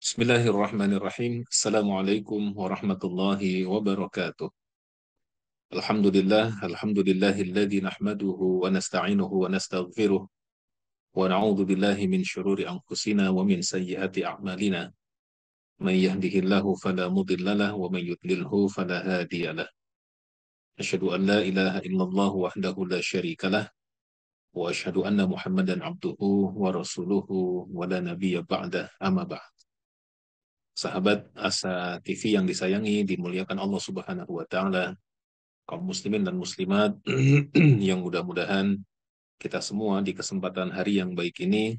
Bismillahirrahmanirrahim. Assalamualaikum warahmatullahi wabarakatuh. Alhamdulillahilladzi nahmaduhu wa nasta'inuhu wa nastaghfiruh wa na'udzu billahi min syururi anfusina wa min sayyiati a'malina. May yahdihillahu fala mudhillalah wa may yudlilhu fala hadiyalah. Asyhadu an la ilaha illallah wahdahu la syarikalah wa asyhadu anna Muhammadan abduhu wa rasuluhu wa la nabiyya ba'dah amma ba'd. Sahabat Asa TV yang disayangi, dimuliakan Allah Subhanahu wa Ta'ala, kaum muslimin dan muslimat yang mudah-mudahan kita semua di kesempatan hari yang baik ini,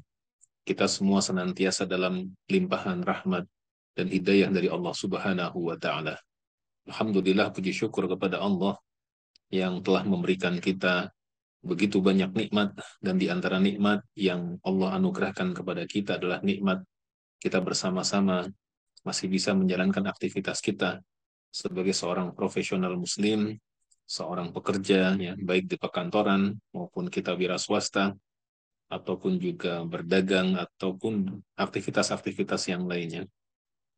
kita semua senantiasa dalam limpahan rahmat dan hidayah dari Allah Subhanahu wa Ta'ala. Alhamdulillah, puji syukur kepada Allah yang telah memberikan kita begitu banyak nikmat, dan di antara nikmat yang Allah anugerahkan kepada kita adalah nikmat kita bersama-sama masih bisa menjalankan aktivitas kita sebagai seorang profesional muslim, seorang pekerja, ya, baik di perkantoran maupun kita wira swasta, ataupun juga berdagang, ataupun aktivitas-aktivitas yang lainnya.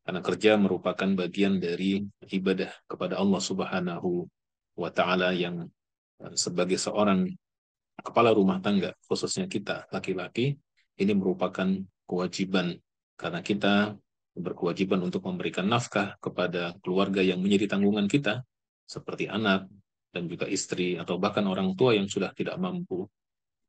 Karena kerja merupakan bagian dari ibadah kepada Allah Subhanahu wa Ta'ala yang sebagai seorang kepala rumah tangga, khususnya kita laki-laki, ini merupakan kewajiban karena kita berkewajiban untuk memberikan nafkah kepada keluarga yang menjadi tanggungan kita, seperti anak dan juga istri atau bahkan orang tua yang sudah tidak mampu.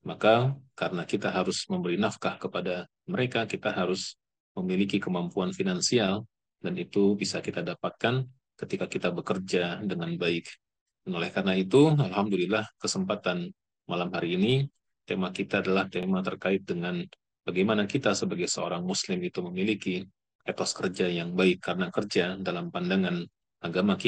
Maka karena kita harus memberi nafkah kepada mereka, kita harus memiliki kemampuan finansial, dan itu bisa kita dapatkan ketika kita bekerja dengan baik. Dan oleh karena itu, alhamdulillah kesempatan malam hari ini, tema kita adalah tema terkait dengan bagaimana kita sebagai seorang muslim itu memiliki etos kerja yang baik, karena kerja dalam pandangan agama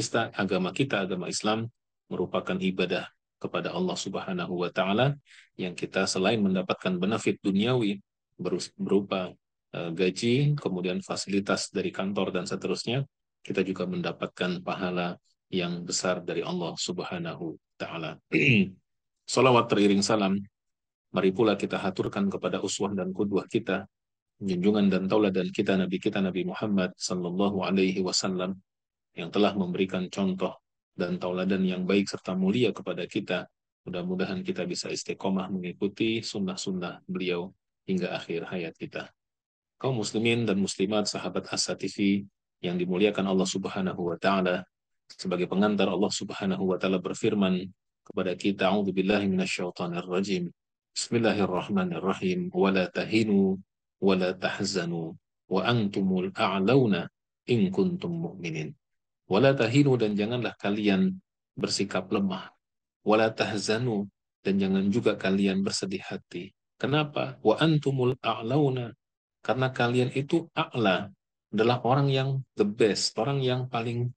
Islam merupakan ibadah kepada Allah Subhanahu wa Ta'ala, yang kita selain mendapatkan benefit duniawi berupa gaji, kemudian fasilitas dari kantor dan seterusnya, kita juga mendapatkan pahala yang besar dari Allah Subhanahu wa Ta'ala. Salawat teriring salam, mari pula kita haturkan kepada uswah dan qudwah kita, junjungan dan tauladan kita Nabi Muhammad sallallahu alaihi wasallam, yang telah memberikan contoh dan tauladan yang baik serta mulia kepada kita. Mudah-mudahan kita bisa istiqomah mengikuti sunnah-sunnah beliau hingga akhir hayat kita. Kaum muslimin dan muslimat, sahabat Asa TV yang dimuliakan Allah Subhanahu wa Ta'ala, sebagai pengantar Allah Subhanahu wa Ta'ala berfirman kepada kita, a'udzubillahi minasyaitonir rajim. Bismillahirrahmanirrahim. Wala tahinu wala tahzanu wa antumul a'launa in kuntum mu'minin. Wala tahinu, dan janganlah kalian bersikap lemah. Wala tahzanu, dan jangan juga kalian bersedih hati. Kenapa? Wa antumul a'launa, karena kalian itu a'la, adalah orang yang the best, orang yang paling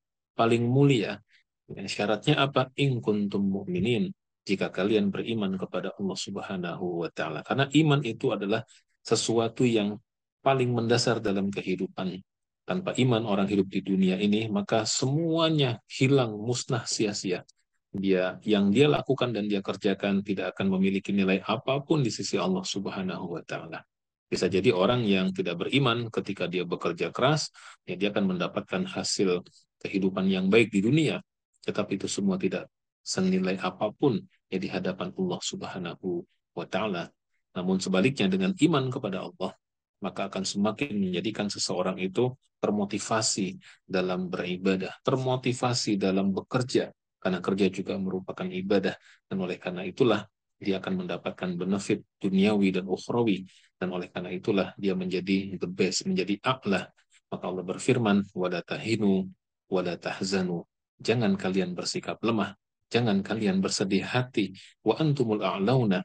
mulia. Dan syaratnya apa? In kuntum mu'minin, jika kalian beriman kepada Allah Subhanahu wa Ta'ala. Karena iman itu adalah sesuatu yang paling mendasar dalam kehidupan. Tanpa iman orang hidup di dunia ini, maka semuanya hilang, musnah, sia-sia. Yang dia lakukan dan dia kerjakan tidak akan memiliki nilai apapun di sisi Allah Subhanahu wa Ta'ala. Bisa jadi orang yang tidak beriman ketika dia bekerja keras, ya dia akan mendapatkan hasil kehidupan yang baik di dunia, tetapi itu semua tidak senilai apapun ya di hadapan Allah Subhanahu wa Ta'ala. Namun sebaliknya, dengan iman kepada Allah, maka akan semakin menjadikan seseorang itu termotivasi dalam beribadah, termotivasi dalam bekerja, karena kerja juga merupakan ibadah, dan oleh karena itulah dia akan mendapatkan benefit duniawi dan ukhrawi, dan oleh karena itulah dia menjadi the best, menjadi a'la. Maka Allah berfirman, wala tahinu wala tahzanu, jangan kalian bersikap lemah, jangan kalian bersedih hati, wa antumul a'launa,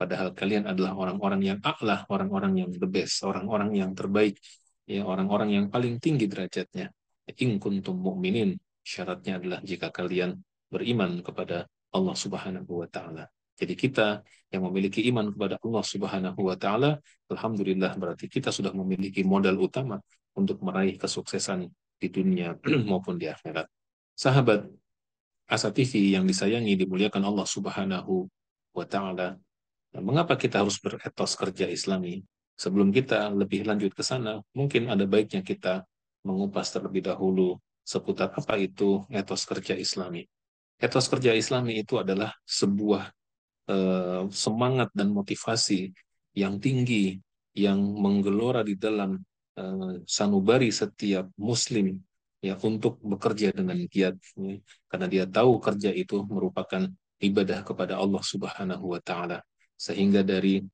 padahal kalian adalah orang-orang yang a'la, orang-orang yang the best, orang-orang yang terbaik, ya, orang-orang yang paling tinggi derajatnya. In kuntum mu'minin, syaratnya adalah jika kalian beriman kepada Allah Subhanahu wa Ta'ala. Jadi kita yang memiliki iman kepada Allah Subhanahu wa Ta'ala, alhamdulillah, berarti kita sudah memiliki modal utama untuk meraih kesuksesan di dunia maupun di akhirat. Sahabat Asa TV yang disayangi, dimuliakan Allah Subhanahu wa Ta'ala, mengapa kita harus beretos kerja Islami? sebelum kita lebih lanjut ke sana, mungkin ada baiknya kita mengupas terlebih dahulu seputar apa itu etos kerja Islami. Etos kerja Islami itu adalah sebuah semangat dan motivasi yang tinggi yang menggelora di dalam sanubari setiap muslim ya untuk bekerja dengan giat ya. Karena dia tahu kerja itu merupakan ibadah kepada Allah Subhanahu wa taala, sehingga dari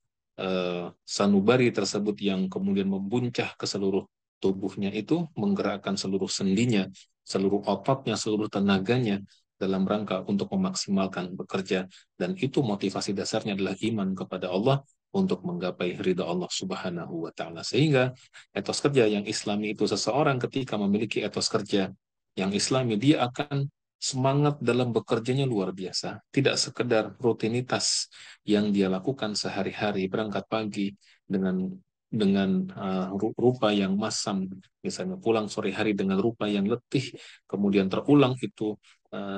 sanubari tersebut yang kemudian membuncah ke seluruh tubuhnya itu menggerakkan seluruh sendinya, seluruh ototnya, seluruh tenaganya dalam rangka untuk memaksimalkan bekerja, dan itu motivasi dasarnya adalah iman kepada Allah untuk menggapai ridha Allah Subhanahu wa taala. Sehingga etos kerja yang Islami itu, seseorang ketika memiliki etos kerja yang Islami, dia akan semangat dalam bekerjanya luar biasa. Tidak sekedar rutinitas yang dia lakukan sehari-hari, berangkat pagi dengan rupa yang masam, misalnya pulang sore hari dengan rupa yang letih, kemudian terulang itu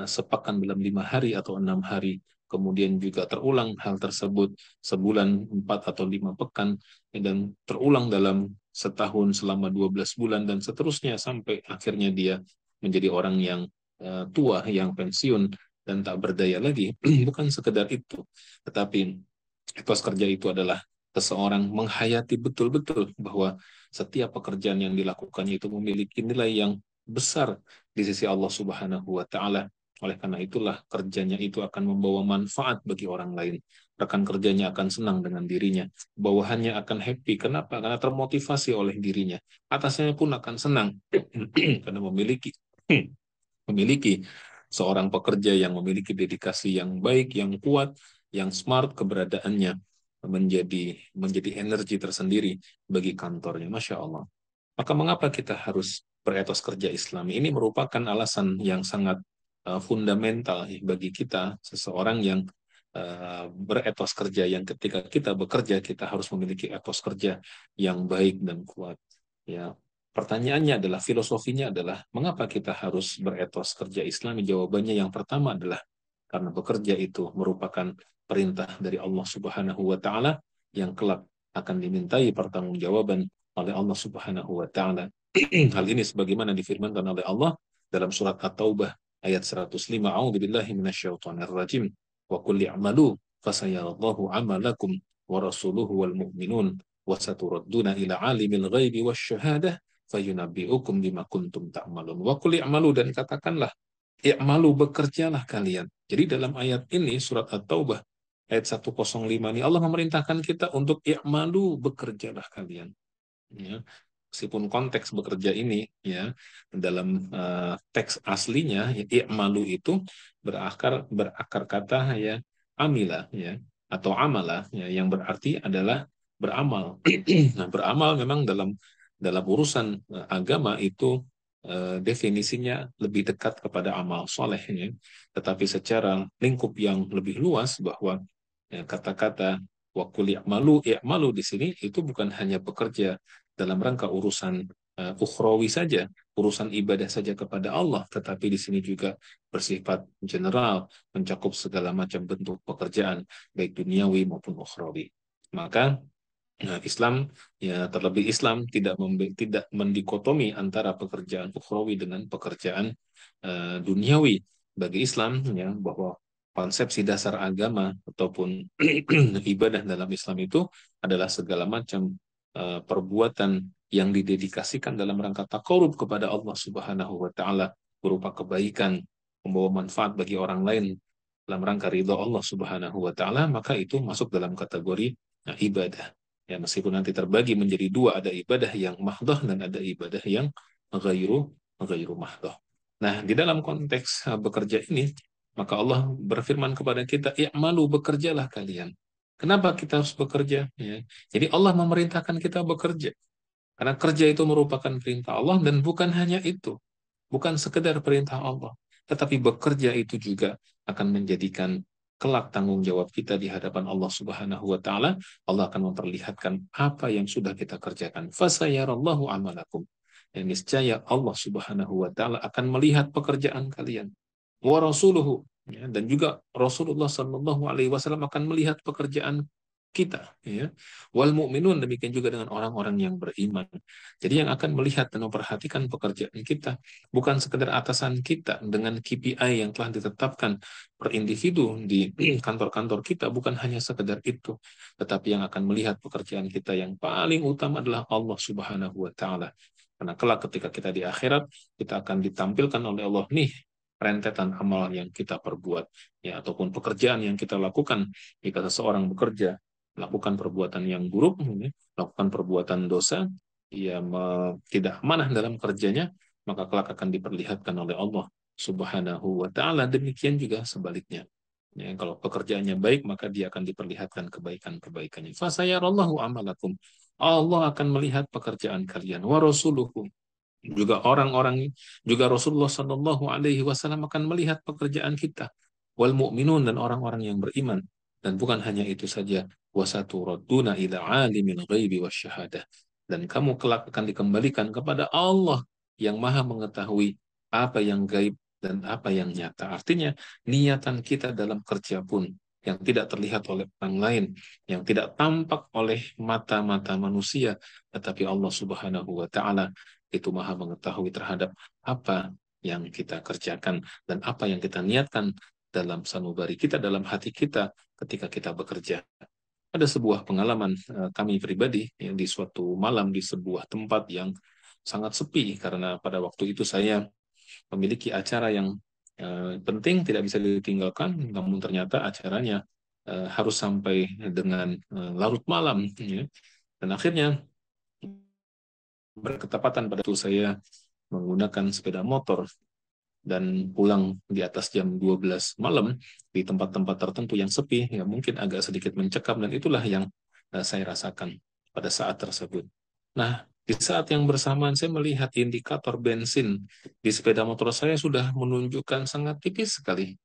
sepekan dalam 5 hari atau 6 hari, kemudian juga terulang hal tersebut sebulan 4 atau 5 pekan, dan terulang dalam setahun selama 12 bulan dan seterusnya sampai akhirnya dia menjadi orang yang tua, yang pensiun dan tak berdaya lagi. Bukan sekedar itu, tetapi etos kerja itu adalah seseorang menghayati betul-betul bahwa setiap pekerjaan yang dilakukannya itu memiliki nilai yang besar di sisi Allah Subhanahu wa taala. Oleh karena itulah kerjanya itu akan membawa manfaat bagi orang lain. Rekan kerjanya akan senang dengan dirinya. Bawahannya akan happy. Kenapa? Karena termotivasi oleh dirinya. Atasnya pun akan senang karena memiliki seorang pekerja yang memiliki dedikasi yang baik, yang kuat, yang smart, keberadaannya menjadi energi tersendiri bagi kantornya. Masya Allah. Maka mengapa kita harus beretos kerja Islami? Ini merupakan alasan yang sangat fundamental bagi kita, seseorang yang beretos kerja, yang ketika kita bekerja, kita harus memiliki etos kerja yang baik dan kuat. Ya, pertanyaannya adalah, filosofinya adalah, mengapa kita harus beretos kerja Islami? Jawabannya yang pertama adalah karena bekerja itu merupakan perintah dari Allah Subhanahu wa taala yang kelak akan dimintai pertanggungjawaban oleh Allah Subhanahu wa taala. Hal ini sebagaimana difirmankan oleh Allah dalam surat At-Taubah ayat 105, A'udzubillahi minasyaitonir rajim. Wa qul i'malu fasayarallahu 'amalakum wa rasuluhu wal mu'minun wa saturadduna ila 'alimil ghaibi wasyahadah fayunabbi'ukum bima kuntum ta'malun. Wa qul i'malu, dan katakanlah, i'malu, bekerjalah kalian. Jadi dalam ayat ini, surat At-Taubah ayat 105 ini, Allah memerintahkan kita untuk i'malu, bekerjalah kalian. Ya. Meskipun konteks bekerja ini ya dalam teks aslinya ya, i'malu itu berakar kata ya amila ya atau amala ya, yang berarti adalah beramal. Nah, beramal memang dalam urusan agama itu definisinya lebih dekat kepada amal soleh ya. Tetapi secara lingkup yang lebih luas, bahwa ya, kata-kata wa qul i'malu di sini itu bukan hanya bekerja dalam rangka urusan ukhrawi saja, urusan ibadah saja kepada Allah, tetapi di sini juga bersifat general, mencakup segala macam bentuk pekerjaan, baik duniawi maupun ukhrawi. Maka Islam, ya terlebih Islam tidak mendikotomi antara pekerjaan ukhrawi dengan pekerjaan duniawi. Bagi Islam, ya, bahwa konsepsi dasar agama ataupun ibadah dalam Islam itu adalah segala macam perbuatan yang didedikasikan dalam rangka taqarrub kepada Allah Subhanahu wa taala, berupa kebaikan, membawa manfaat bagi orang lain dalam rangka ridha Allah Subhanahu wa taala, maka itu masuk dalam kategori ibadah. Ya, meskipun nanti terbagi menjadi dua, ada ibadah yang mahdoh dan ada ibadah yang ghairu mahdoh. Nah, di dalam konteks bekerja ini, maka Allah berfirman kepada kita, i'malu, bekerjalah kalian. Kenapa kita harus bekerja? Ya. Jadi Allah memerintahkan kita bekerja. Karena kerja itu merupakan perintah Allah, dan bukan hanya itu. Bukan sekedar perintah Allah. Tetapi bekerja itu juga akan menjadikan kelak tanggung jawab kita di hadapan Allah Subhanahu wa taala. Allah akan memperlihatkan apa yang sudah kita kerjakan. Fasayarallahu amalakum. Dan niscaya Allah Subhanahu wa taala akan melihat pekerjaan kalian. Wa rasuluhu, ya, dan juga Rasulullah sallallahu alaihi wasallam akan melihat pekerjaan kita, ya. Wal mu'minun, demikian juga dengan orang-orang yang beriman. Jadi yang akan melihat dan memperhatikan pekerjaan kita bukan sekedar atasan kita dengan KPI yang telah ditetapkan per individu di kantor-kantor kita, bukan hanya sekedar itu, tetapi yang akan melihat pekerjaan kita yang paling utama adalah Allah Subhanahu wa taala. Karena kelak ketika kita di akhirat, kita akan ditampilkan oleh Allah, nih rentetan amal yang kita perbuat, ya, ataupun pekerjaan yang kita lakukan. Jika seseorang bekerja melakukan perbuatan yang buruk, melakukan perbuatan dosa, ia tidak amanah dalam kerjanya, maka kelak akan diperlihatkan oleh Allah Subhanahu wa taala. Demikian juga sebaliknya. Ya, kalau pekerjaannya baik, maka dia akan diperlihatkan kebaikan-kebaikannya. Fasayarallahu amalakum. Allah akan melihat pekerjaan kalian. Wa rasuluhu, juga orang-orang, juga Rasulullah Shallallahu Alaihi Wasallam akan melihat pekerjaan kita. Wal mu'minun, dan orang-orang yang beriman. Dan bukan hanya itu saja, wasaturaduna ila alimil ghaibi wasyahadah. Dan kamu kelak akan dikembalikan kepada Allah yang maha mengetahui apa yang gaib dan apa yang nyata. Artinya, niatan kita dalam kerja pun yang tidak terlihat oleh orang lain, yang tidak tampak oleh mata-mata manusia, tetapi Allah Subhanahu wa taala itu maha mengetahui terhadap apa yang kita kerjakan dan apa yang kita niatkan dalam sanubari kita, dalam hati kita ketika kita bekerja. Ada sebuah pengalaman kami pribadi yang di suatu malam di sebuah tempat yang sangat sepi, karena pada waktu itu saya memiliki acara yang penting, tidak bisa ditinggalkan, namun ternyata acaranya harus sampai dengan larut malam, ya. Dan akhirnya berketepatan pada itu saya menggunakan sepeda motor dan pulang di atas jam 12 malam di tempat-tempat tertentu yang sepi, ya mungkin agak sedikit mencekam, dan itulah yang saya rasakan pada saat tersebut. Nah, di saat yang bersamaan saya melihat indikator bensin di sepeda motor saya sudah menunjukkan sangat tipis sekali.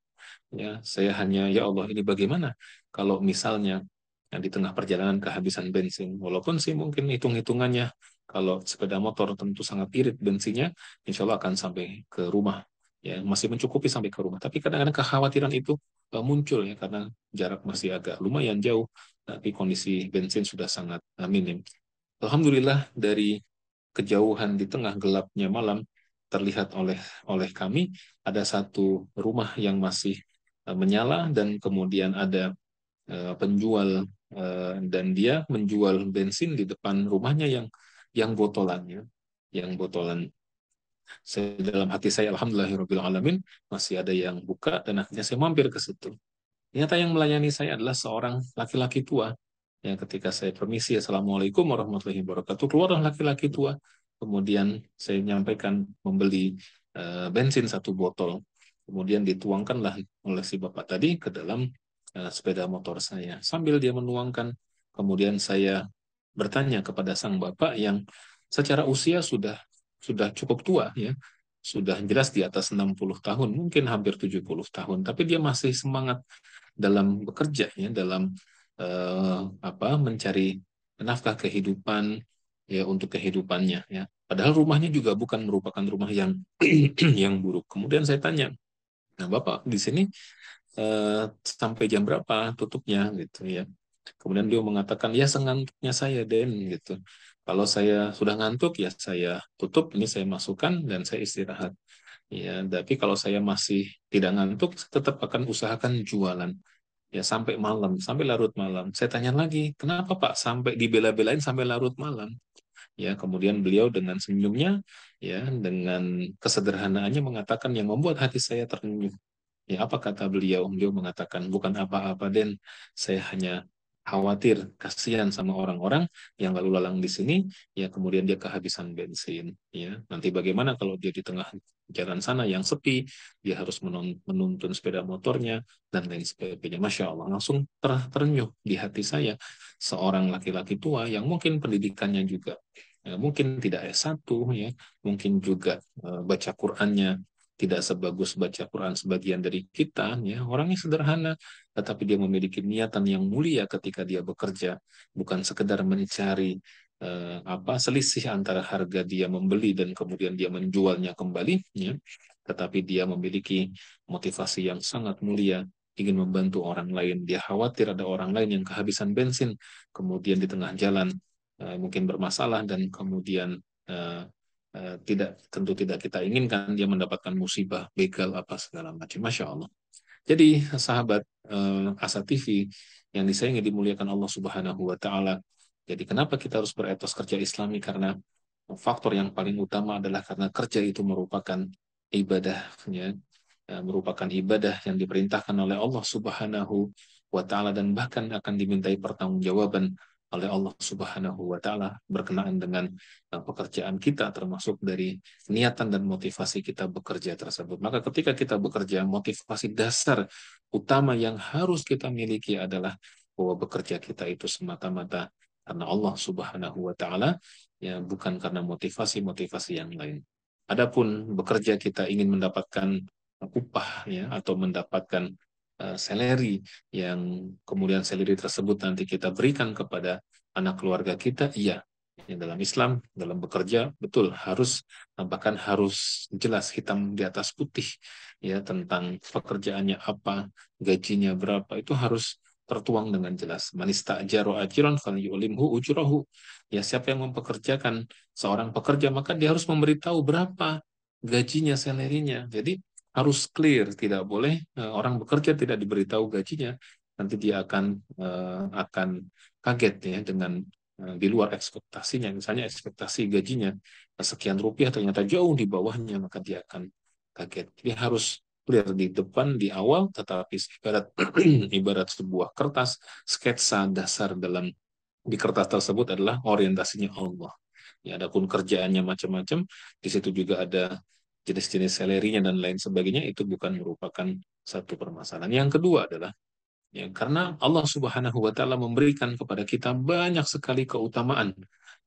Ya, saya hanya, ya Allah, ini bagaimana kalau misalnya di tengah perjalanan kehabisan bensin. Walaupun sih mungkin hitung-hitungannya, kalau sepeda motor tentu sangat irit bensinnya, insya Allah akan sampai ke rumah. Ya, masih mencukupi sampai ke rumah. Tapi kadang-kadang kekhawatiran itu muncul, ya, karena jarak masih agak lumayan jauh, tapi kondisi bensin sudah sangat minim. Alhamdulillah, dari kejauhan di tengah gelapnya malam terlihat oleh kami ada satu rumah yang masih menyala, dan kemudian ada penjual, dan dia menjual bensin di depan rumahnya yang botolannya, yang botolan. Dalam hati saya, alhamdulillahirabbil alamin, masih ada yang buka, dan akhirnya saya mampir ke situ. Ternyata yang melayani saya adalah seorang laki-laki tua. Yang ketika saya permisi, Assalamualaikum warahmatullahi wabarakatuh, keluarlah laki-laki tua. Kemudian saya menyampaikan membeli bensin satu botol. Kemudian dituangkanlah oleh si bapak tadi ke dalam sepeda motor saya. Sambil dia menuangkan, kemudian saya bertanya kepada sang bapak yang secara usia sudah cukup tua, ya. Sudah jelas di atas 60 tahun, mungkin hampir 70 tahun, tapi dia masih semangat dalam bekerja, ya, dalam mencari nafkah kehidupan, ya, untuk kehidupannya, ya. Padahal rumahnya juga bukan merupakan rumah yang yang buruk. Kemudian saya tanya, nah Bapak di sini sampai jam berapa tutupnya, gitu, ya. Kemudian dia mengatakan, ya sengantuknya saya, Den, gitu. Kalau saya sudah ngantuk, ya saya tutup, ini saya masukkan dan saya istirahat. Ya, tapi kalau saya masih tidak ngantuk, tetap akan usahakan jualan. Ya, sampai malam, sampai larut malam. Saya tanya lagi, kenapa Pak sampai dibela-belain sampai larut malam? Ya, kemudian beliau dengan senyumnya, ya, dengan kesederhanaannya mengatakan yang membuat hati saya tersenyum. Ya, apa kata beliau? Beliau mengatakan, bukan apa-apa, Den. Saya hanya khawatir, kasihan sama orang-orang yang lalu lalang di sini, ya kemudian dia kehabisan bensin. Ya, nanti bagaimana kalau dia di tengah jalan sana yang sepi, dia harus menuntun sepeda motornya, dan lain sebagainya. Masya Allah, langsung terenyuh di hati saya. Seorang laki-laki tua yang mungkin pendidikannya juga mungkin tidak S1, ya, mungkin juga baca Qur'annya tidak sebagus baca Quran sebagian dari kita, ya, orangnya sederhana, tetapi dia memiliki niatan yang mulia ketika dia bekerja, bukan sekedar mencari selisih antara harga dia membeli dan kemudian dia menjualnya kembali, ya, tetapi dia memiliki motivasi yang sangat mulia, ingin membantu orang lain, dia khawatir ada orang lain yang kehabisan bensin, kemudian di tengah jalan mungkin bermasalah dan kemudian eh, tentu tidak kita inginkan dia mendapatkan musibah, begal apa segala macam. Masya Allah. Jadi sahabat Asa TV yang disayangi dimuliakan Allah Subhanahu wa taala. Jadi kenapa kita harus beretos kerja Islami? Karena faktor yang paling utama adalah karena kerja itu merupakan ibadah, ya, merupakan ibadah yang diperintahkan oleh Allah Subhanahu wa taala dan bahkan akan dimintai pertanggungjawaban oleh Allah Subhanahu wa taala berkenaan dengan pekerjaan kita, termasuk dari niatan dan motivasi kita bekerja tersebut. Maka ketika kita bekerja, motivasi dasar utama yang harus kita miliki adalah bahwa bekerja kita itu semata-mata karena Allah Subhanahu wa taala, ya, bukan karena motivasi-motivasi yang lain. Adapun bekerja kita ingin mendapatkan upah, ya, atau mendapatkan salary yang kemudian salary tersebut nanti kita berikan kepada anak keluarga kita, iya. Ya, dalam Islam, dalam bekerja, betul harus, bahkan harus jelas hitam di atas putih, ya, tentang pekerjaannya apa, gajinya berapa, itu harus tertuang dengan jelas. Man istajaro ajran falyu'limhu ujrahu. Ya, siapa yang mempekerjakan seorang pekerja, maka dia harus memberitahu berapa gajinya, salary-nya. Jadi harus clear, tidak boleh orang bekerja tidak diberitahu gajinya, nanti dia akan kaget, ya, dengan di luar ekspektasinya. Misalnya ekspektasi gajinya sekian rupiah ternyata jauh di bawahnya, maka dia akan kaget. Jadi harus clear di depan, di awal, tetapi ibarat ibarat sebuah kertas sketsa dasar dalam di kertas tersebut adalah orientasinya Allah. Ya, adapun kerjaannya macam-macam, di situ juga ada jenis-jenis salary-nya dan lain sebagainya, itu bukan merupakan satu permasalahan. Yang kedua adalah, ya, karena Allah Subhanahu wa taala memberikan kepada kita banyak sekali keutamaan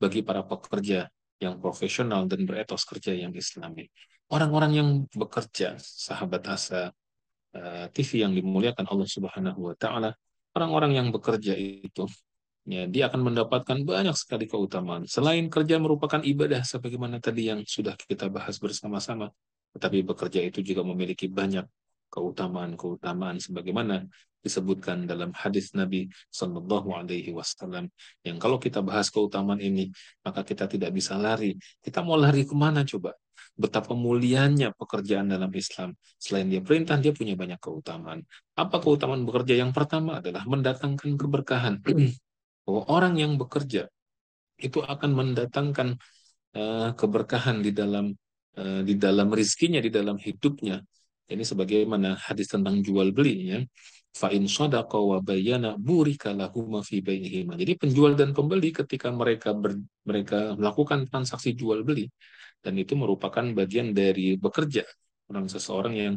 bagi para pekerja yang profesional dan beretos kerja yang Islami. Orang-orang yang bekerja, sahabat Asa TV yang dimuliakan Allah Subhanahu wa taala, orang-orang yang bekerja itu, ya, dia akan mendapatkan banyak sekali keutamaan. Selain kerja merupakan ibadah, sebagaimana tadi yang sudah kita bahas bersama-sama, tetapi bekerja itu juga memiliki banyak keutamaan-keutamaan, sebagaimana disebutkan dalam hadis Nabi Shallallahu Alaihi Wasallam. Yang kalau kita bahas keutamaan ini, maka kita tidak bisa lari. Kita mau lari kemana coba? Betapa mulianya pekerjaan dalam Islam. Selain dia perintah, dia punya banyak keutamaan. Apa keutamaan bekerja? Yang pertama adalah mendatangkan keberkahan. Bahwa orang yang bekerja itu akan mendatangkan keberkahan di dalam rizkinya, di dalam hidupnya. Ini sebagaimana hadis tentang jual beli, ya. Fa in sadaqa wa bayyana burika lahuma fi bainihima. Jadi penjual dan pembeli ketika mereka melakukan transaksi jual beli, dan itu merupakan bagian dari bekerja. Seseorang yang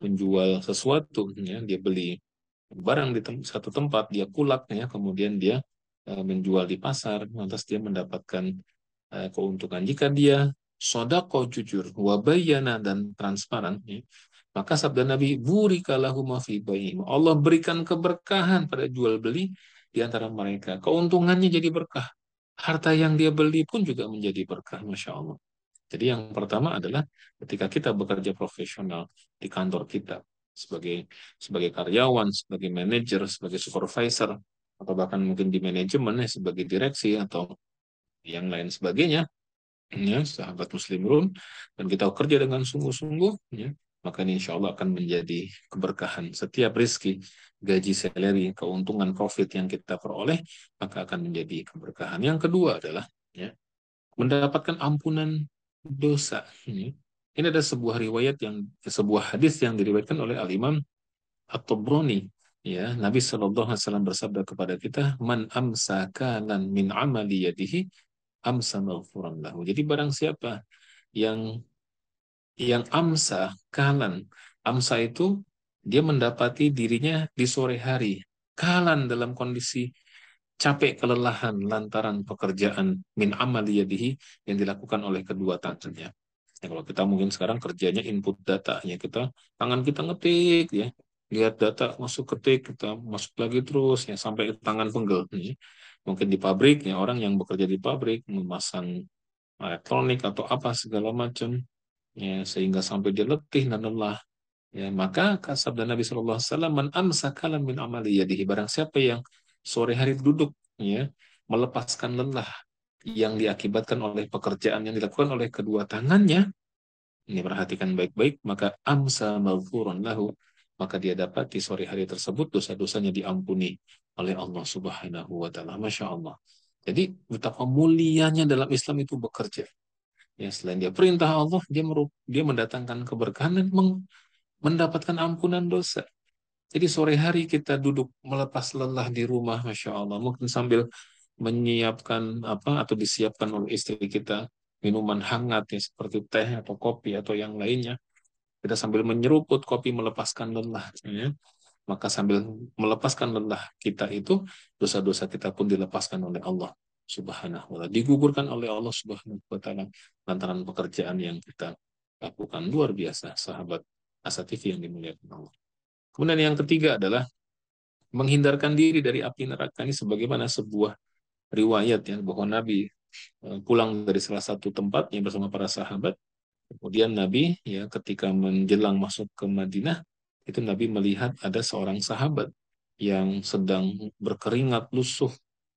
menjual sesuatu, ya, dia beli barang di satu tempat, dia kulak, ya, kemudian dia menjual di pasar, lantas dia mendapatkan keuntungan. Jika dia sodako, jujur, wabayana, dan transparan, ya, maka sabda Nabi, burika lahuma fi baihim. Allah berikan keberkahan pada jual beli di antara mereka. Keuntungannya jadi berkah. Harta yang dia beli pun juga menjadi berkah, Masya Allah. Jadi yang pertama adalah ketika kita bekerja profesional di kantor kita, sebagai sebagai karyawan, sebagai manajer, sebagai supervisor, atau bahkan mungkin di manajemen, ya, sebagai direksi atau yang lain sebagainya, ya, sahabat muslimun, dan kita kerja dengan sungguh-sungguh, ya, maka ini insya Allah akan menjadi keberkahan. Setiap rizki, gaji, salary, keuntungan, profit yang kita peroleh, maka akan menjadi keberkahan. Yang kedua adalah, ya, mendapatkan ampunan dosa. Ini ada sebuah hadis yang diriwayatkan oleh Al-Imam At-Tabrani. Ya, Nabi Shallallahu Alaihi Wasallam bersabda kepada kita, "Man amsa kalan min amali yadihi amsa maghfuran lahu." Jadi barang siapa yang amsa kalan, amsa itu dia mendapati dirinya di sore hari, kalan dalam kondisi capek kelelahan lantaran pekerjaan min amali yadihi yang dilakukan oleh kedua tangannya. Ya, kalau kita mungkin sekarang kerjanya input data, ya, kita tangan kita ngetik, ya, lihat data masuk, ketik, kita masuk lagi terus, ya, sampai tangan pegel, ya. Mungkin di pabrik, ya, orang yang bekerja di pabrik memasang elektronik atau apa segala macam, ya, sehingga sampai dia letih dan lelah, Ya, maka sabda Nabi Shallallahu Alaihi Wasallam, "Man amsakalam min amali yadihi." Barang siapa yang sore hari duduk, ya, melepaskan lelah yang diakibatkan oleh pekerjaan yang dilakukan oleh kedua tangannya, ini perhatikan baik-baik, maka amsa maghfurun lahu, maka dia dapat di sore hari tersebut dosa-dosanya diampuni oleh Allah Subhanahu wa taala. Masya Allah. Jadi betapa mulianya dalam Islam itu bekerja. Ya, selain dia perintah Allah, dia mendatangkan keberkahan dan mendapatkan ampunan dosa. Jadi sore hari kita duduk melepas lelah di rumah, Masya Allah. Mungkin sambil menyiapkan apa atau disiapkan oleh istri kita minuman hangat ya seperti teh atau kopi atau yang lainnya. Kita sambil menyeruput kopi melepaskan lelah. Ya. Maka sambil melepaskan lelah kita itu, dosa-dosa kita pun dilepaskan oleh Allah Subhanahu wa ta'ala. Digugurkan oleh Allah Subhanahu wa ta'ala lantaran pekerjaan yang kita lakukan. Luar biasa, sahabat Asa TV yang dimuliakan Allah. Kemudian yang ketiga adalah menghindarkan diri dari api neraka. Ini sebagaimana sebuah riwayat ya bahwa Nabi pulang dari salah satu tempatnya bersama para sahabat. Kemudian Nabi ya ketika menjelang masuk ke Madinah itu Nabi melihat ada seorang sahabat yang sedang berkeringat lusuh,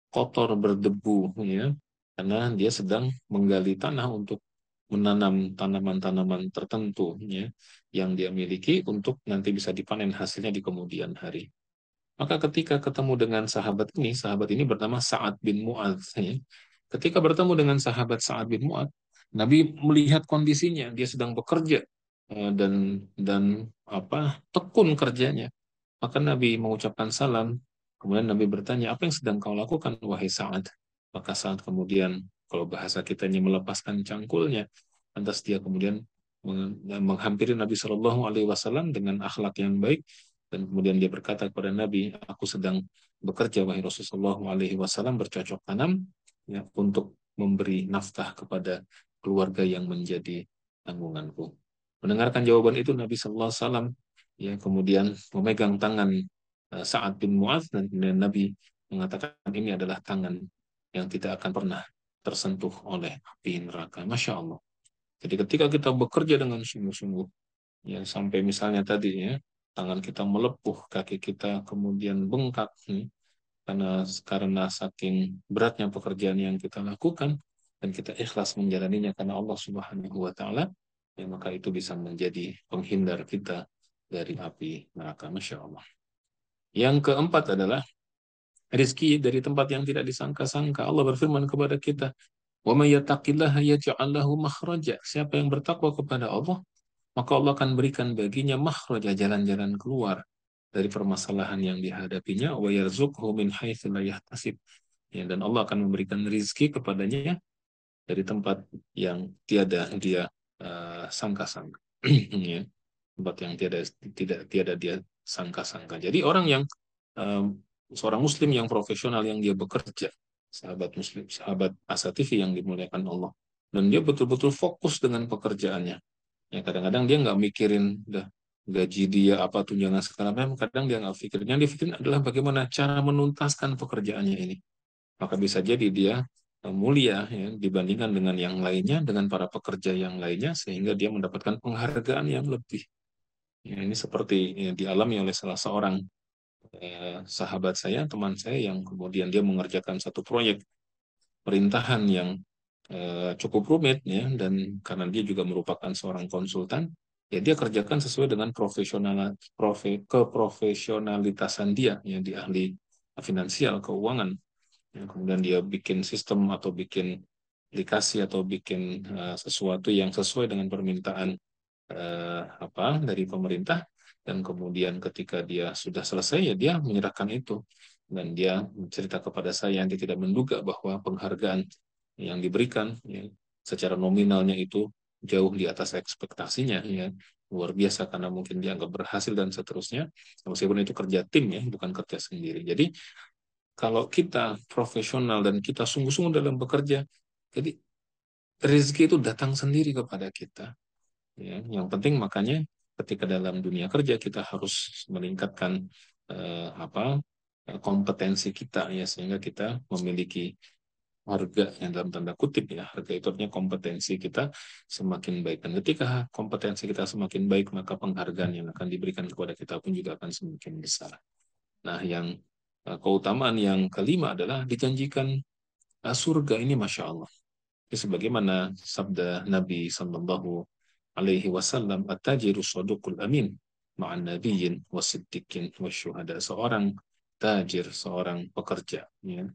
kotor, berdebu ya karena dia sedang menggali tanah untuk menanam tanaman-tanaman tertentu ya yang dia miliki untuk nanti bisa dipanen hasilnya di kemudian hari. Maka ketika ketemu dengan sahabat ini bernama Sa'ad bin Mu'adz. Ya. Ketika bertemu dengan sahabat Sa'ad bin Mu'adz, Nabi melihat kondisinya, dia sedang bekerja dan apa tekun kerjanya. Maka Nabi mengucapkan salam, kemudian Nabi bertanya, apa yang sedang kau lakukan, wahai Sa'ad? Maka Sa'ad kemudian, kalau bahasa kitanya melepaskan cangkulnya, lantas dia kemudian menghampiri Nabi Shallallahu Alaihi Wasallam dengan akhlak yang baik, dan kemudian dia berkata kepada Nabi, aku sedang bekerja wahai Rasulullah Alaihi Wasallam bercocok tanam ya, untuk memberi nafkah kepada keluarga yang menjadi tanggunganku. Mendengarkan jawaban itu Nabi Sallallahu Alaihi Wasallam ya kemudian memegang tangan Sa'ad bin Mu'adz dan kemudian Nabi mengatakan ini adalah tangan yang tidak akan pernah tersentuh oleh api neraka. Masya Allah. Jadi ketika kita bekerja dengan sungguh-sungguh, ya sampai misalnya tadi ya, tangan kita melepuh, kaki kita kemudian bengkak, karena saking beratnya pekerjaan yang kita lakukan dan kita ikhlas menjalaninya karena Allah Subhanahu wa taala, ya maka itu bisa menjadi penghindar kita dari api neraka. Masya Allah. Yang keempat adalah rezeki dari tempat yang tidak disangka-sangka. Allah berfirman kepada kita, "Wa may yattaqillaha yaj'al lahu makhraja." Siapa yang bertakwa kepada Allah, maka Allah akan berikan baginya makhraja, jalan-jalan keluar dari permasalahan yang dihadapinya, wa yarzuqhu min haitsu la yahtasib. Ya, dan Allah akan memberikan rizki kepadanya dari tempat yang tiada dia sangka-sangka. Ya, tempat yang tiada dia sangka-sangka. Jadi orang yang seorang muslim yang profesional yang dia bekerja, sahabat Asa TV yang dimuliakan Allah, dan dia betul-betul fokus dengan pekerjaannya. Ya kadang-kadang dia nggak mikirin dah gaji dia apa tunjangan segala macam. Kadang dia nggak pikirin. Yang dia pikirin adalah bagaimana cara menuntaskan pekerjaannya ini. Maka bisa jadi dia mulia ya, dibandingkan dengan yang lainnya, dengan para pekerja yang lainnya, sehingga dia mendapatkan penghargaan yang lebih. Ya, ini seperti ya, dialami oleh salah seorang sahabat saya, teman saya yang kemudian dia mengerjakan satu proyek perintahan yang cukup rumit ya dan karena dia juga merupakan seorang konsultan ya dia kerjakan sesuai dengan keprofesionalitasan dia ya di ahli finansial keuangan ya, kemudian dia bikin sistem atau bikin aplikasi atau bikin sesuatu yang sesuai dengan permintaan apa dari pemerintah dan kemudian ketika dia sudah selesai ya dia menyerahkan itu dan dia cerita kepada saya yang dia tidak menduga bahwa penghargaan yang diberikan ya, secara nominalnya itu jauh di atas ekspektasinya ya luar biasa karena mungkin dianggap berhasil dan seterusnya meskipun itu kerja tim ya bukan kerja sendiri. Jadi kalau kita profesional dan kita sungguh-sungguh dalam bekerja jadi rezeki itu datang sendiri kepada kita. Ya, yang penting makanya ketika dalam dunia kerja kita harus meningkatkan kompetensi kita ya sehingga kita memiliki harga yang dalam tanda kutip ya, harga itu artinya kompetensi kita semakin baik, dan ketika kompetensi kita semakin baik maka penghargaan yang akan diberikan kepada kita pun juga akan semakin besar. Nah, yang keutamaan yang kelima adalah dijanjikan surga ini, masya Allah. Ini sebagaimana sabda Nabi Sallallahu Alaihi Wasallam, "At-tajiru saduqul amin, ma'an nabiyyin wasiddiqin wasyuhada." Seorang tajir, seorang pekerja, ya,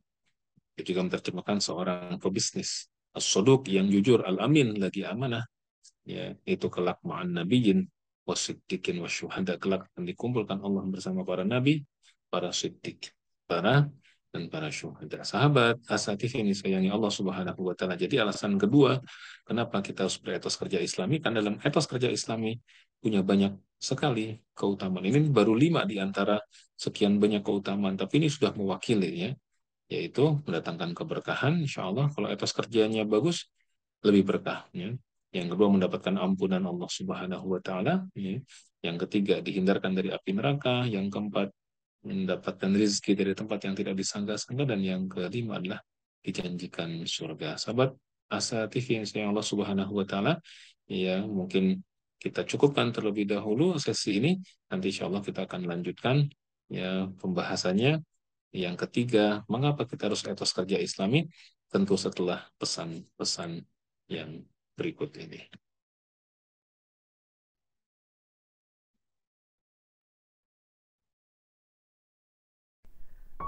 itu juga menerjemahkan seorang pebisnis. As-Saduq yang jujur, Al-Amin lagi amanah, ya, itu kelak ma'an nabiyyin wasiddiqin wasyuhada, kelak akan dikumpulkan Allah bersama para nabi, para siddiq, para dan para syuhada. Sahabat Asatidz ini sayangi Allah Subhanahu wa taala. Jadi alasan kedua kenapa kita harus beretos kerja Islami, kan dalam etos kerja Islami punya banyak sekali keutamaan. Ini baru 5 di antara sekian banyak keutamaan, tapi ini sudah mewakili ya, yaitu mendatangkan keberkahan. Insya Allah kalau etos kerjanya bagus, lebih berkah. Ya. Yang kedua, mendapatkan ampunan Allah Subhanahu wa Ta'ala. Ya. Yang ketiga, dihindarkan dari api neraka. Yang keempat, mendapatkan rezeki dari tempat yang tidak disangka-sangka. Dan yang kelima adalah dijanjikan surga. Sahabat Asa TV yang sayang Allah Subhanahu wa Ta'ala, ya, mungkin kita cukupkan terlebih dahulu sesi ini. Nanti insya Allah kita akan lanjutkan ya pembahasannya. Yang ketiga, mengapa kita harus etos kerja Islami? Tentu setelah pesan-pesan yang berikut ini.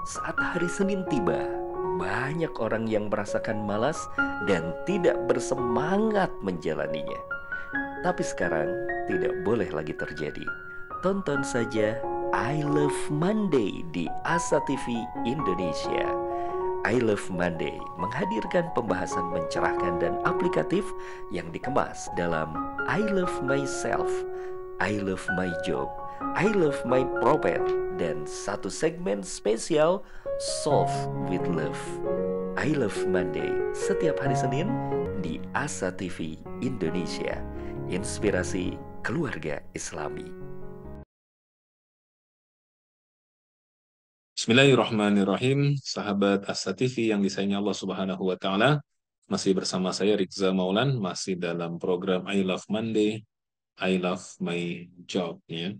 Saat hari Senin tiba, banyak orang yang merasakan malas dan tidak bersemangat menjalaninya. Tapi sekarang tidak boleh lagi terjadi. Tonton saja I Love Monday di Asa TV Indonesia. I Love Monday menghadirkan pembahasan mencerahkan dan aplikatif yang dikemas dalam I Love Myself, I Love My Job, I Love My Prophet, dan satu segmen spesial Solve with Love. I Love Monday setiap hari Senin di Asa TV Indonesia. Inspirasi keluarga Islami. Bismillahirrahmanirrahim. Sahabat Asa TV yang disayangi Allah Subhanahu wa Ta'ala, masih bersama saya Rizza Maulan, masih dalam program I Love Monday, I Love My Job. Ya.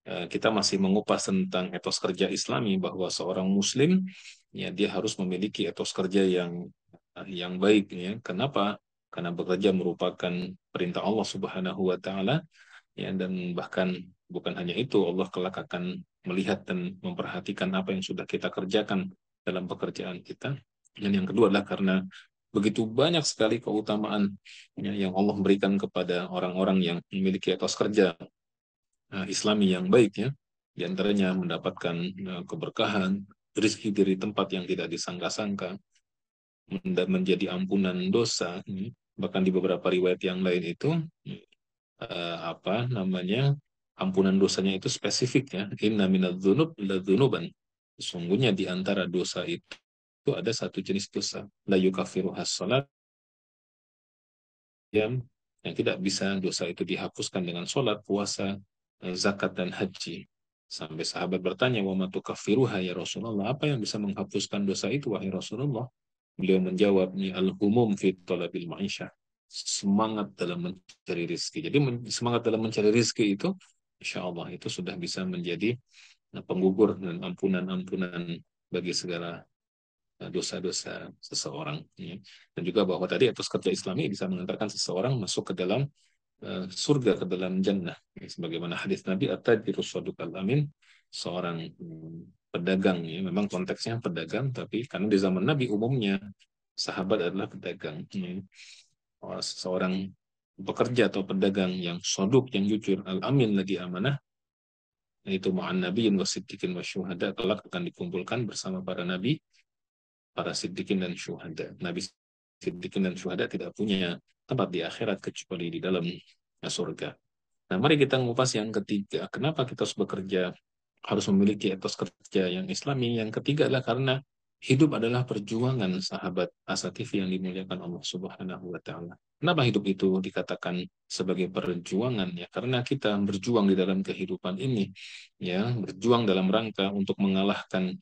Kita masih mengupas tentang etos kerja Islami, bahwa seorang Muslim ya dia harus memiliki etos kerja yang baik. Ya. Kenapa? Karena bekerja merupakan perintah Allah Subhanahu wa Ta'ala, ya, dan bahkan bukan hanya itu, Allah kelak akan melihat dan memperhatikan apa yang sudah kita kerjakan dalam pekerjaan kita. Dan yang kedua adalah karena begitu banyak sekali keutamaan ya, yang Allah berikan kepada orang-orang yang memiliki etos kerja Islami yang baik, ya. Di antaranya mendapatkan keberkahan, rezeki dari tempat yang tidak disangka-sangka, menjadi ampunan dosa. Bahkan di beberapa riwayat yang lain itu apa namanya, ampunan dosanya itu spesifik ya. Inna minadz-dzunub ladzunuban. Sesungguhnya di antara dosa itu ada satu jenis dosa, la yukaffiruhas shalat, yang tidak bisa dosa itu dihapuskan dengan sholat, puasa, zakat, dan haji. Sampai sahabat bertanya, wa ma tukaffiruha ya Rasulullah, apa yang bisa menghapuskan dosa itu wahai Rasulullah? Beliau menjawab, ni al-humum fi talabil ma'isyah, semangat dalam mencari rezeki. Jadi semangat dalam mencari rezeki itu, insya Allah itu sudah bisa menjadi penggugur dan ampunan-ampunan bagi segala dosa-dosa seseorang. Ya. Dan juga bahwa tadi etos kerja Islami bisa mengantarkan seseorang masuk ke dalam surga, ke dalam jannah. Ya, sebagaimana hadis Nabi, at-tajiru saduqal amin, seorang pedagang. Ya. Memang konteksnya pedagang, tapi karena di zaman Nabi umumnya sahabat adalah pedagang. Ya. Seorang pekerja atau pedagang yang soduk, yang jujur, al-amin lagi amanah, yaitu ma'an nabiyyin wasiddiqin wasyuhada, kelak akan dikumpulkan bersama para nabi, para siddiqin dan syuhada. Nabi siddiqin dan syuhada tidak punya tempat di akhirat kecuali di dalam surga. Nah, mari kita ngupas yang ketiga. Kenapa kita harus bekerja, harus memiliki etos kerja yang Islami? Yang ketiga adalah karena hidup adalah perjuangan, sahabat Asa TV yang dimuliakan Allah Subhanahu wa Ta'ala. Kenapa hidup itu dikatakan sebagai perjuangan? Ya, karena kita berjuang di dalam kehidupan ini, ya, berjuang dalam rangka untuk mengalahkan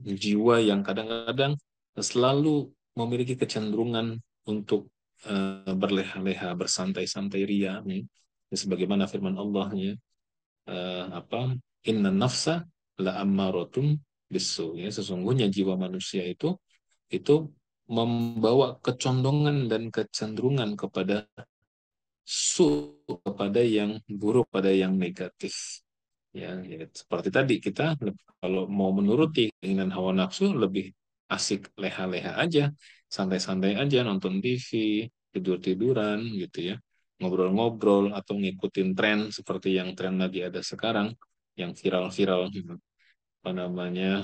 jiwa yang kadang-kadang selalu memiliki kecenderungan untuk berleha-leha, bersantai-santai ria. Ya, sebagaimana firman Allah, ya, apa, inna nafsa la ammaratun bisu, ya, sesungguhnya jiwa manusia itu membawa kecondongan dan kecenderungan kepada kepada yang buruk, pada yang negatif. Ya, ya, seperti tadi kita kalau mau menuruti keinginan hawa nafsu lebih asik leha-leha aja, santai-santai aja, nonton TV, tidur-tiduran gitu ya, ngobrol-ngobrol atau ngikutin tren seperti yang tren lagi ada sekarang, yang viral-viral gitu. Apa namanya,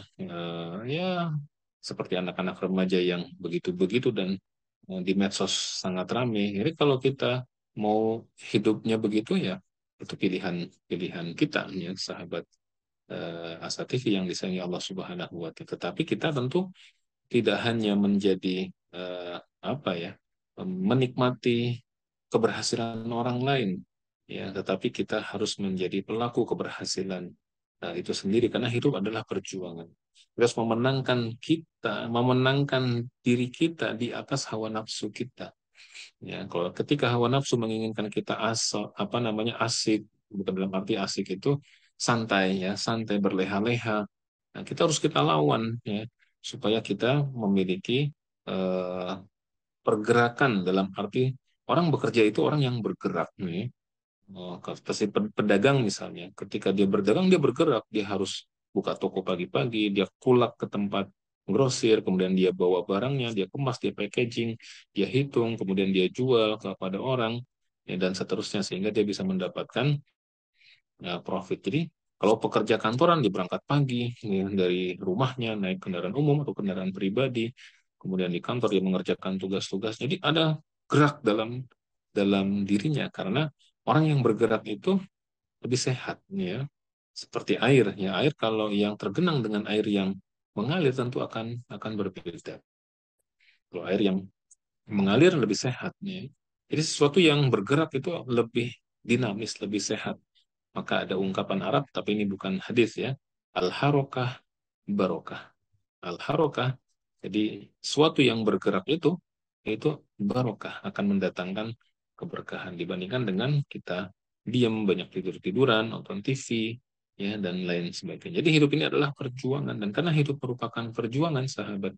ya seperti anak-anak remaja yang begitu-begitu dan di medsos sangat ramai. Jadi kalau kita mau hidupnya begitu ya itu pilihan kita ya sahabat Asa TV yang disayangi Allah Subhanahu wa Ta'ala. Tetapi kita tentu tidak hanya menjadi apa ya, menikmati keberhasilan orang lain ya, tetapi kita harus menjadi pelaku keberhasilan itu sendiri, karena hidup adalah perjuangan. Kita harus memenangkan diri kita di atas hawa nafsu kita. Ya, kalau ketika hawa nafsu menginginkan kita asik, bukan dalam arti asik itu santai ya, santai berleha-leha. Nah, kita lawan ya, supaya kita memiliki eh, pergerakan, dalam arti orang bekerja itu orang yang bergerak nih. Oh, si pedagang misalnya, ketika dia berdagang, dia bergerak, dia harus buka toko pagi-pagi, dia kulak ke tempat grosir, kemudian dia bawa barangnya, dia kemas, dia packaging, dia hitung, kemudian dia jual kepada orang, ya, dan seterusnya, sehingga dia bisa mendapatkan ya, profit. Jadi, kalau pekerja kantoran, dia berangkat pagi ya, dari rumahnya, naik kendaraan umum atau kendaraan pribadi, kemudian di kantor dia mengerjakan tugas-tugas. Jadi ada gerak dalam dalam dirinya, karena orang yang bergerak itu lebih sehat ya, seperti air ya, air kalau yang tergenang dengan air yang mengalir tentu akan berbeda. Kalau air yang mengalir lebih sehat ya. Jadi sesuatu yang bergerak itu lebih dinamis, lebih sehat. Maka ada ungkapan Arab, tapi ini bukan hadis ya, al harokah barokah. Al harokah, jadi sesuatu yang bergerak itu barokah, akan mendatangkan keberkahan dibandingkan dengan kita diam, banyak tidur-tiduran, nonton TV, ya, dan lain sebagainya. Jadi hidup ini adalah perjuangan, dan karena hidup merupakan perjuangan, sahabat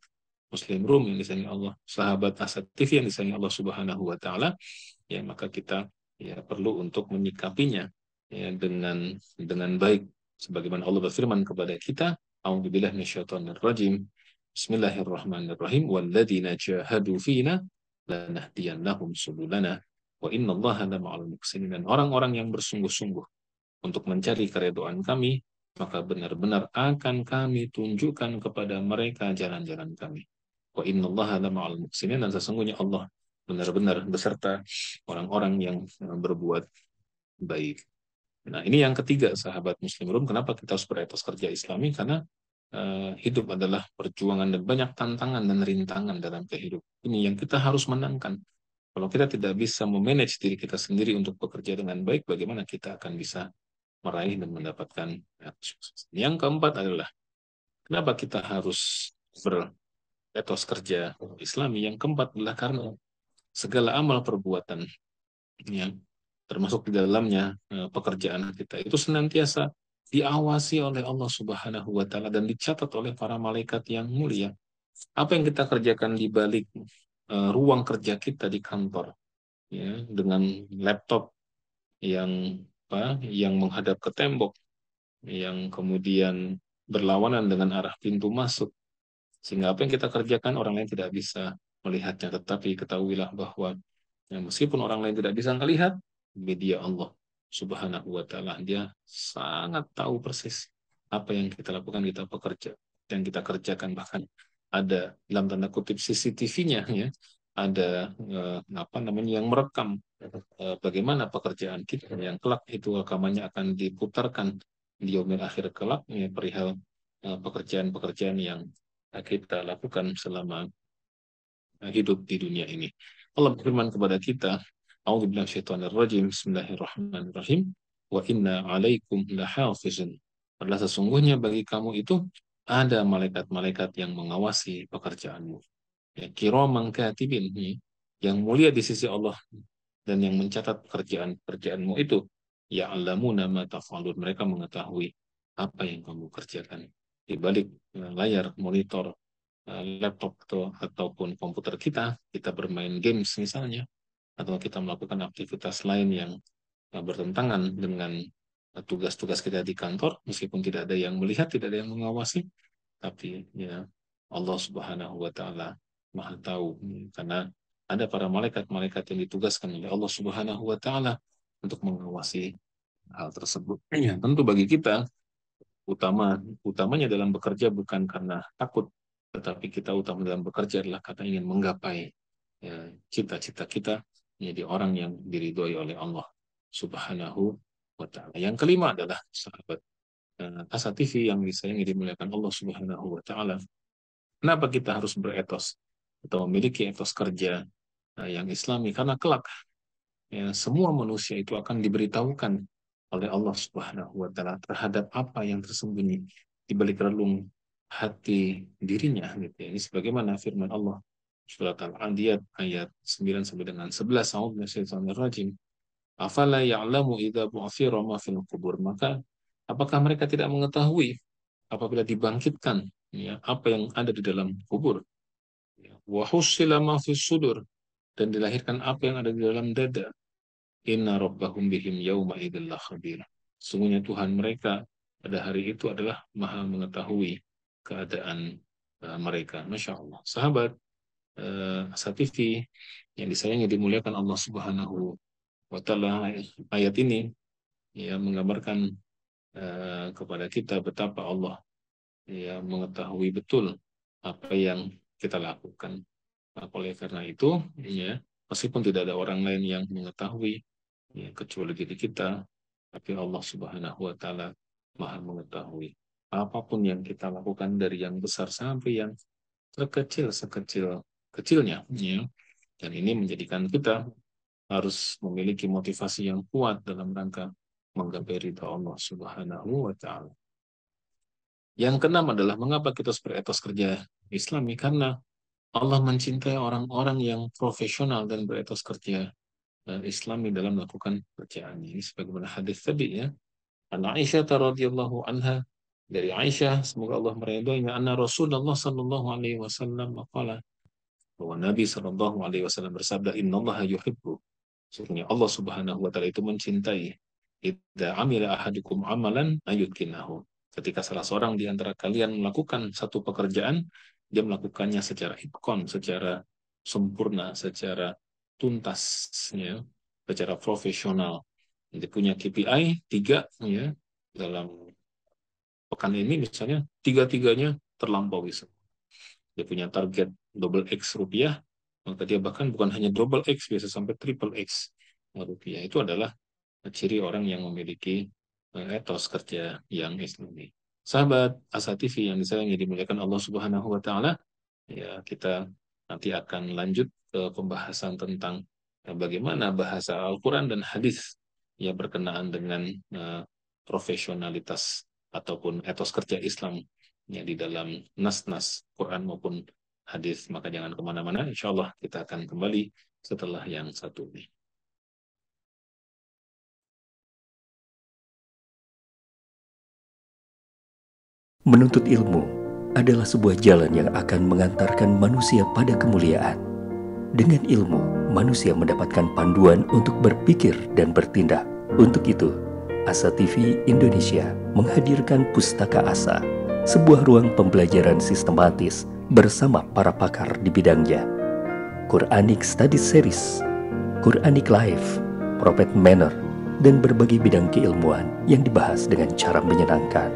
Muslim Room yang disayangi Allah, sahabat Asad TV yang disayangi Allah Subhanahu wa Ta'ala, ya, maka kita ya perlu untuk menyikapinya ya dengan baik, sebagaimana Allah berfirman kepada kita, A'udzubillahi minasyaitonir rajim. Bismillahirrahmanirrahim. Walladzina jahadu fina lanahdiyannahum subulana wa innallaha lama'al muhsinin. Dan orang-orang yang bersungguh-sungguh untuk mencari keridhaan kami, maka benar-benar akan kami tunjukkan kepada mereka jalan-jalan kami. Wa innallaha lama'al muhsinin, dan sesungguhnya Allah benar-benar beserta orang-orang yang berbuat baik. Nah, ini yang ketiga, sahabat Muslim Room, kenapa kita harus beretos kerja Islami? Karena hidup adalah perjuangan dan banyak tantangan dan rintangan dalam kehidupan. Ini yang kita harus menangkan. Kalau kita tidak bisa memanage diri kita sendiri untuk bekerja dengan baik, bagaimana kita akan bisa meraih dan mendapatkan sukses? Yang keempat adalah, kenapa kita harus beretos kerja Islami? Yang keempat adalah karena segala amal perbuatan yang termasuk di dalamnya pekerjaan kita itu senantiasa diawasi oleh Allah Subhanahu wa Ta'ala dan dicatat oleh para malaikat yang mulia. Apa yang kita kerjakan di balik ruang kerja kita di kantor, ya, dengan laptop yang yang menghadap ke tembok, yang kemudian berlawanan dengan arah pintu masuk, sehingga apa yang kita kerjakan orang lain tidak bisa melihatnya. Tetapi ketahuilah bahwa ya, meskipun orang lain tidak bisa melihat, media Allah Subhanahu wa Ta'ala, dia sangat tahu persis apa yang kita lakukan, kita pekerja, yang kita kerjakan. Bahkan ada dalam tanda kutip CCTV-nya ya, ada apa namanya, yang merekam bagaimana pekerjaan kita, yang kelak itu rekamannya akan diputarkan di yaumil akhir kelak ya, perihal pekerjaan-pekerjaan yang kita lakukan selama hidup di dunia ini. Allah berfirman kepada kita, A'udzubillahi minasyaitonir rajim. Bismillahirrahmanirrahim. Wa inna 'alaikum lahafizun. Adalah sesungguhnya bagi kamu itu ada malaikat-malaikat yang mengawasi pekerjaanmu. Ya, kiraman katibin, yang mulia di sisi Allah dan yang mencatat pekerjaan-pekerjaanmu itu. Ya'lamuna ma taf'alun, mereka mengetahui apa yang kamu kerjakan. Di balik layar monitor laptop ataupun komputer kita bermain games misalnya, atau kita melakukan aktivitas lain yang bertentangan dengan tugas-tugas kita di kantor, meskipun tidak ada yang melihat, tidak ada yang mengawasi, tapi ya Allah Subhanahu wa taala Maha tahu, karena ada para malaikat-malaikat yang ditugaskan oleh Allah Subhanahu wa taala untuk mengawasi hal tersebut. Ya, tentu bagi kita utamanya dalam bekerja bukan karena takut, tetapi kita utama dalam bekerja adalah karena ingin menggapai ya, cita-cita kita menjadi orang yang diridhoi oleh Allah Subhanahu wa taala. Yang kelima adalah sahabat Asa TV yang disayangi dimuliakan Allah Subhanahu wa taala. Kenapa kita harus beretos atau memiliki etos kerja yang Islami? Karena kelak ya, semua manusia itu akan diberitahukan oleh Allah Subhanahu wa taala terhadap apa yang tersembunyi di balik relung hati dirinya gitu ya. Ini sebagaimana firman Allah surat Al-Adiyat ayat 9 sampai dengan 11. A'udzu minasyaitonir rajim. Afala ya'lamu idza bu'thira ma fil qubur. Maka apakah mereka tidak mengetahui apabila dibangkitkan ya apa yang ada di dalam kubur? Wa husila ma fis sudur, dan dilahirkan apa yang ada di dalam dada. Inna rabbahum bihim yawma idzil khabir. Sungguhnya Tuhan mereka pada hari itu adalah Maha mengetahui keadaan mereka. Masya Allah. Sahabat Asa TV yang disayangi dimuliakan Allah Subhanahu wa taala, ayat ini ya menggambarkan kepada kita betapa Allah ya mengetahui betul apa yang kita lakukan. Oleh karena itu, ya, meskipun tidak ada orang lain yang mengetahui, ya, kecuali diri kita, tapi Allah Subhanahu wa taala Maha mengetahui. Apapun yang kita lakukan dari yang besar sampai yang terkecil sekecil-kecilnya, ya. Dan ini menjadikan kita harus memiliki motivasi yang kuat dalam rangka menggapai ridha Allah Subhanahu wa taala. Yang keenam adalah mengapa kita harus beretos kerja Islami? Karena Allah mencintai orang-orang yang profesional dan beretos kerja Islami dalam melakukan pekerjaannya. Ini sebagaimana hadis tadi ya. An Aisyah radhiyallahu anha, dari Aisyah semoga Allah meridhoinya, anna Rasulullah sallallahu alaihi wasallam qala, bahwa Nabi sallallahu alaihi wasallam bersabda, innallaha yuhibbu, sesungguhnya Allah Subhanahu wa taala itu mencintai, idza amila ahadukum amalan ayutqinahu, ketika salah seorang di antara kalian melakukan satu pekerjaan, dia melakukannya secara itqan, secara sempurna, secara tuntas, ya, secara profesional. Dia punya KPI 3 ya, dalam pekan ini misalnya 3-3-nya terlampaui. Dia punya target double X rupiah, maka dia bahkan bukan hanya double X, biasa sampai triple X rupiah. Itu adalah ciri orang yang memiliki etos kerja yang Islami. Sahabat Asa TV yang disayangi dimuliakan Allah Subhanahu wa taala, ya kita nanti akan lanjut ke pembahasan tentang bagaimana bahasa Al-Qur'an dan hadis yang berkenaan dengan profesionalitas ataupun etos kerja Islam ya di dalam nas-nas Quran maupun hadis. Maka jangan kemana-mana, insya Allah kita akan kembali setelah yang satu ini. Menuntut ilmu adalah sebuah jalan yang akan mengantarkan manusia pada kemuliaan. Dengan ilmu, manusia mendapatkan panduan untuk berpikir dan bertindak. Untuk itu, Asa TV Indonesia menghadirkan Pustaka Asa, sebuah ruang pembelajaran sistematis bersama para pakar di bidangnya. Quranic Study Series, Quranic Life, Prophet Manner, dan berbagai bidang keilmuan yang dibahas dengan cara menyenangkan.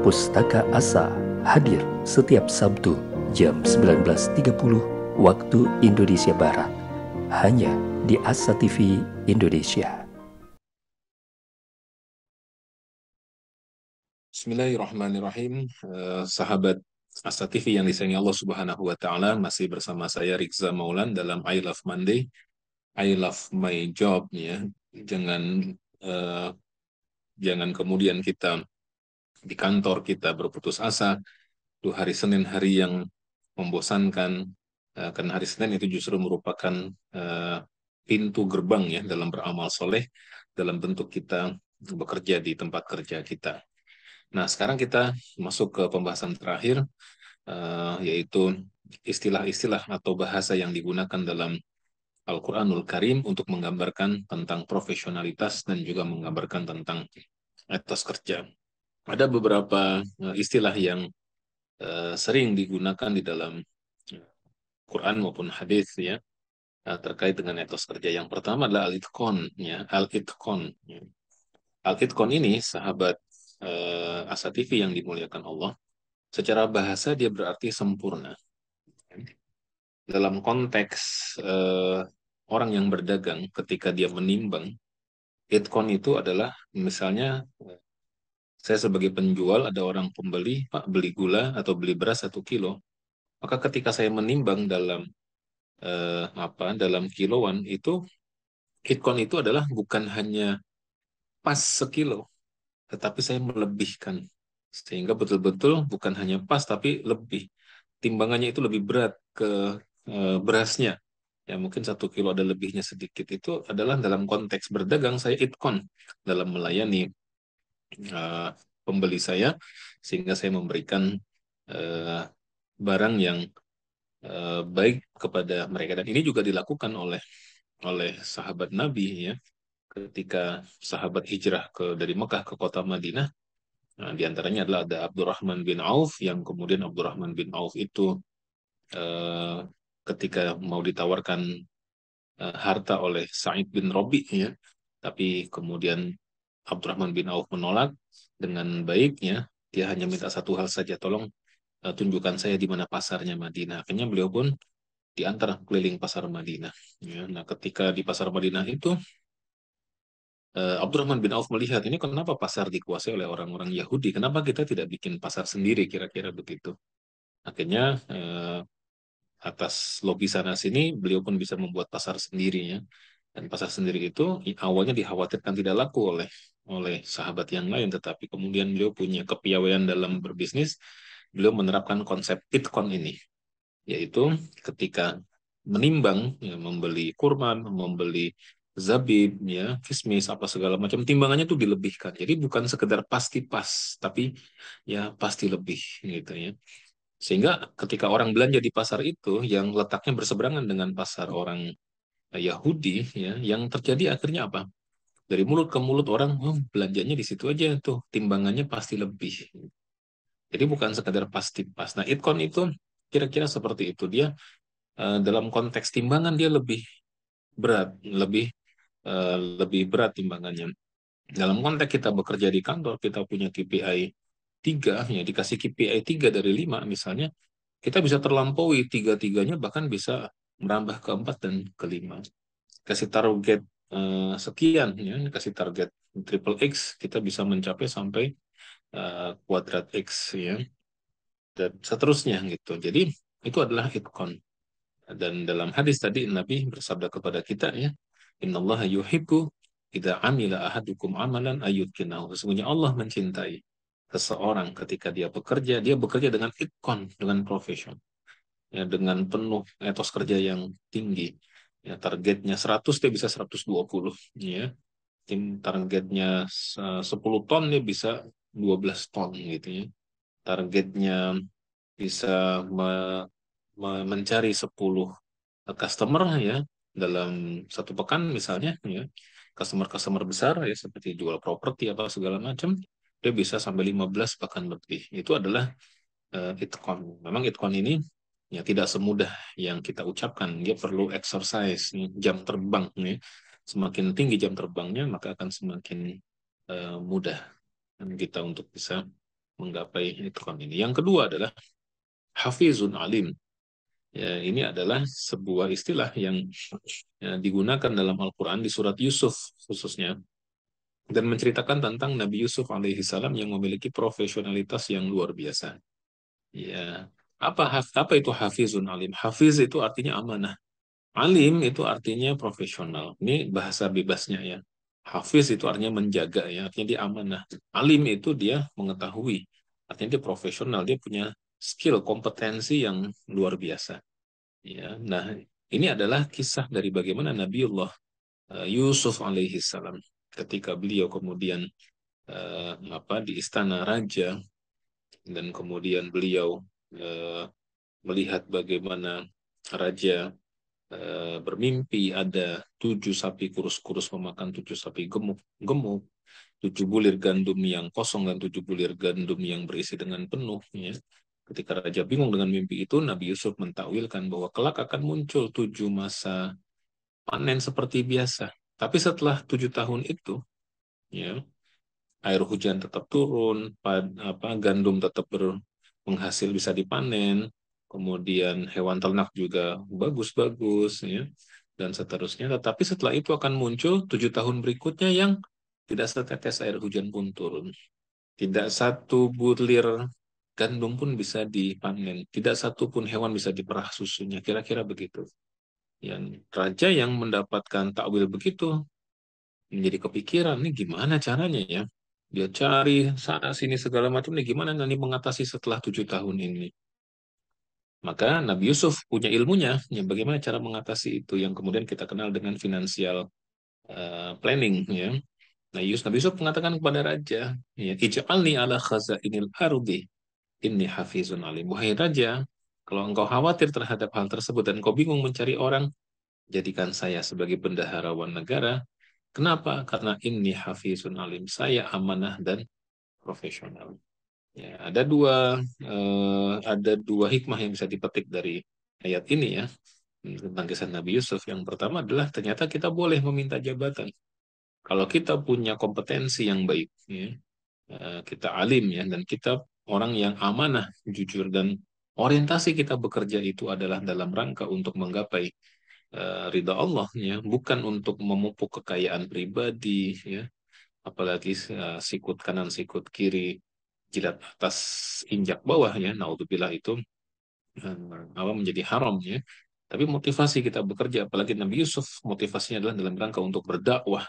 Pustaka Asa hadir setiap Sabtu jam 19.30 waktu Indonesia Barat, hanya di Asa TV Indonesia. Bismillahirrahmanirrahim. Sahabat Asa TV yang disayangi Allah Subhanahu wa taala, masih bersama saya Rikza Maulan dalam I Love Monday, I Love My Job ya. Jangan kemudian kita di kantor kita berputus asa, itu hari Senin hari yang membosankan, karena hari Senin itu justru merupakan eh, pintu gerbang ya dalam beramal soleh, dalam bentuk kita bekerja di tempat kerja kita. Nah, sekarang kita masuk ke pembahasan terakhir, yaitu istilah-istilah atau bahasa yang digunakan dalam Al-Quranul Karim untuk menggambarkan tentang profesionalitas dan juga menggambarkan tentang etos kerja. Ada beberapa istilah yang sering digunakan di dalam Quran maupun hadis ya, terkait dengan etos kerja. Yang pertama adalah al-itqan ya, al-itqan. Ya. Al-itqan ini sahabat Asatifi yang dimuliakan Allah, secara bahasa dia berarti sempurna. Dalam konteks orang yang berdagang ketika dia menimbang, itqan itu adalah misalnya saya sebagai penjual, ada orang pembeli, Pak beli gula atau beli beras 1 kilo. Maka ketika saya menimbang dalam dalam kiloan itu, Kitcon itu adalah bukan hanya pas sekilo, tetapi saya melebihkan. Sehingga betul-betul bukan hanya pas, tapi lebih. Timbangannya itu lebih berat ke berasnya. Ya mungkin 1 kilo ada lebihnya sedikit. Itu adalah dalam konteks berdagang, saya itkon dalam melayani uh, pembeli saya, sehingga saya memberikan uh, barang yang baik kepada mereka. Dan ini juga dilakukan oleh sahabat Nabi ya, ketika sahabat hijrah dari Mekah ke kota Madinah. Nah, di antaranya adalah ada Abdurrahman bin Auf, yang kemudian Abdurrahman bin Auf itu eh, ketika mau ditawarkan harta oleh Sa'id bin Robi ya, tapi kemudian Abdurrahman bin Auf menolak dengan baiknya. Dia hanya minta satu hal saja, tolong tunjukkan saya di mana pasarnya Madinah. Akhirnya beliau pun diantar keliling pasar Madinah. Ya, nah, ketika di pasar Madinah itu, Abdurrahman bin Auf melihat ini kenapa pasar dikuasai oleh orang-orang Yahudi, kenapa kita tidak bikin pasar sendiri, kira-kira begitu. Akhirnya atas lobby sana sini beliau pun bisa membuat pasar sendiri ya. Dan pasar sendiri itu awalnya dikhawatirkan tidak laku oleh sahabat yang lain, tetapi kemudian beliau punya kepiawaian dalam berbisnis. Beliau menerapkan konsep itkon ini, yaitu ketika menimbang, ya, membeli kurma, membeli zabib, ya, kismis, apa segala macam, timbangannya tuh dilebihkan. Jadi bukan sekedar pasti pas, tapi ya pasti lebih gitu ya. Sehingga ketika orang belanja di pasar itu yang letaknya berseberangan dengan pasar orang Yahudi, ya, yang terjadi akhirnya apa? Dari mulut ke mulut orang, oh, belanjanya di situ aja tuh, timbangannya pasti lebih. Jadi bukan sekedar pasti pas. Nah, itkon itu kira-kira seperti itu. Dia dalam konteks timbangan dia lebih berat, lebih berat timbangannya. Dalam konteks kita bekerja di kantor, kita punya KPI 3, ya dikasih KPI 3 dari 5 misalnya, kita bisa terlampaui tiga-tiganya, bahkan bisa merambah ke 4 dan ke 5. Kasih target sekian, ya, kasih target triple X, kita bisa mencapai sampai kuadrat X, ya, dan seterusnya gitu. Jadi itu adalah itkon. Dan dalam hadis tadi Nabi bersabda kepada kita ya, Innallaha yuhibbu idza amila ahadukum amalan ayyutqinahu. Sesungguhnya Allah mencintai seseorang ketika dia bekerja dengan itkon, dengan profesion. Ya, dengan penuh etos kerja yang tinggi. Ya, targetnya 100 dia bisa 120 ya. Tim targetnya 10 ton dia bisa 12 ton gitu ya. Targetnya bisa mencari 10 customer ya dalam 1 pekan misalnya ya, customer besar ya seperti jual properti apa segala macam, dia bisa sampai 15 bahkan lebih. Itu adalah itkon. Memang itkon ini ya tidak semudah yang kita ucapkan, dia perlu exercise nih, jam terbang nih. Semakin tinggi jam terbangnya maka akan semakin mudah kita untuk bisa menggapai itkon ini. Yang kedua adalah hafizun alim. Ya, ini adalah sebuah istilah yang ya, digunakan dalam Al-Quran di surat Yusuf khususnya, dan menceritakan tentang Nabi Yusuf alaihi salam yang memiliki profesionalitas yang luar biasa. Ya, apa itu hafizun alim? Hafiz itu artinya amanah. Alim itu artinya profesional. Ini bahasa bebasnya ya. Hafiz itu artinya menjaga ya, artinya dia amanah. Alim itu dia mengetahui, artinya dia profesional, dia punya skill, kompetensi yang luar biasa. Ya, nah ini adalah kisah dari bagaimana Nabiullah Yusuf alaihi salam ketika beliau kemudian di istana raja dan kemudian beliau eh, melihat bagaimana raja bermimpi ada 7 sapi kurus-kurus memakan 7 sapi gemuk, 7 bulir gandum yang kosong dan 7 bulir gandum yang berisi dengan penuh. Ya. Ketika raja bingung dengan mimpi itu, Nabi Yusuf mentakwilkan bahwa kelak akan muncul 7 masa panen seperti biasa. Tapi setelah 7 tahun itu, ya, air hujan tetap turun, gandum tetap menghasil bisa dipanen, kemudian hewan ternak juga bagus-bagus, ya, dan seterusnya. Tetapi setelah itu akan muncul 7 tahun berikutnya yang tidak setetes air hujan pun turun. Tidak satu bulir gandum pun bisa dipanen. Tidak satu pun hewan bisa diperah susunya. Kira-kira begitu. Yang raja yang mendapatkan takwil begitu menjadi kepikiran, nih gimana caranya ya? Dia cari sana sini segala macam, nih gimana nanti mengatasi setelah 7 tahun ini? Maka Nabi Yusuf punya ilmunya, ya bagaimana cara mengatasi itu yang kemudian kita kenal dengan financial planning, ya. Nah, Nabi Yusuf mengatakan kepada raja, ya, ij'alni ala khazainil ardi inni hafizun alim. Wahai raja, kalau engkau khawatir terhadap hal tersebut dan kau bingung mencari orang, jadikan saya sebagai bendaharawan negara. Kenapa? Karena ini hafizun alim. Saya amanah dan profesional. Ya, ada dua hikmah yang bisa dipetik dari ayat ini ya tentang kisah Nabi Yusuf. Yang pertama adalah ternyata kita boleh meminta jabatan kalau kita punya kompetensi yang baik, ya. Kita alim ya dan kita orang yang amanah, jujur dan orientasi kita bekerja itu adalah dalam rangka untuk menggapai ridha Allah ya, bukan untuk memupuk kekayaan pribadi ya, apalagi sikut kanan sikut kiri jilat atas injak bawah ya, naudzubillah itu menjadi haram ya. Tapi motivasi kita bekerja, apalagi Nabi Yusuf, motivasinya adalah dalam rangka untuk berdakwah.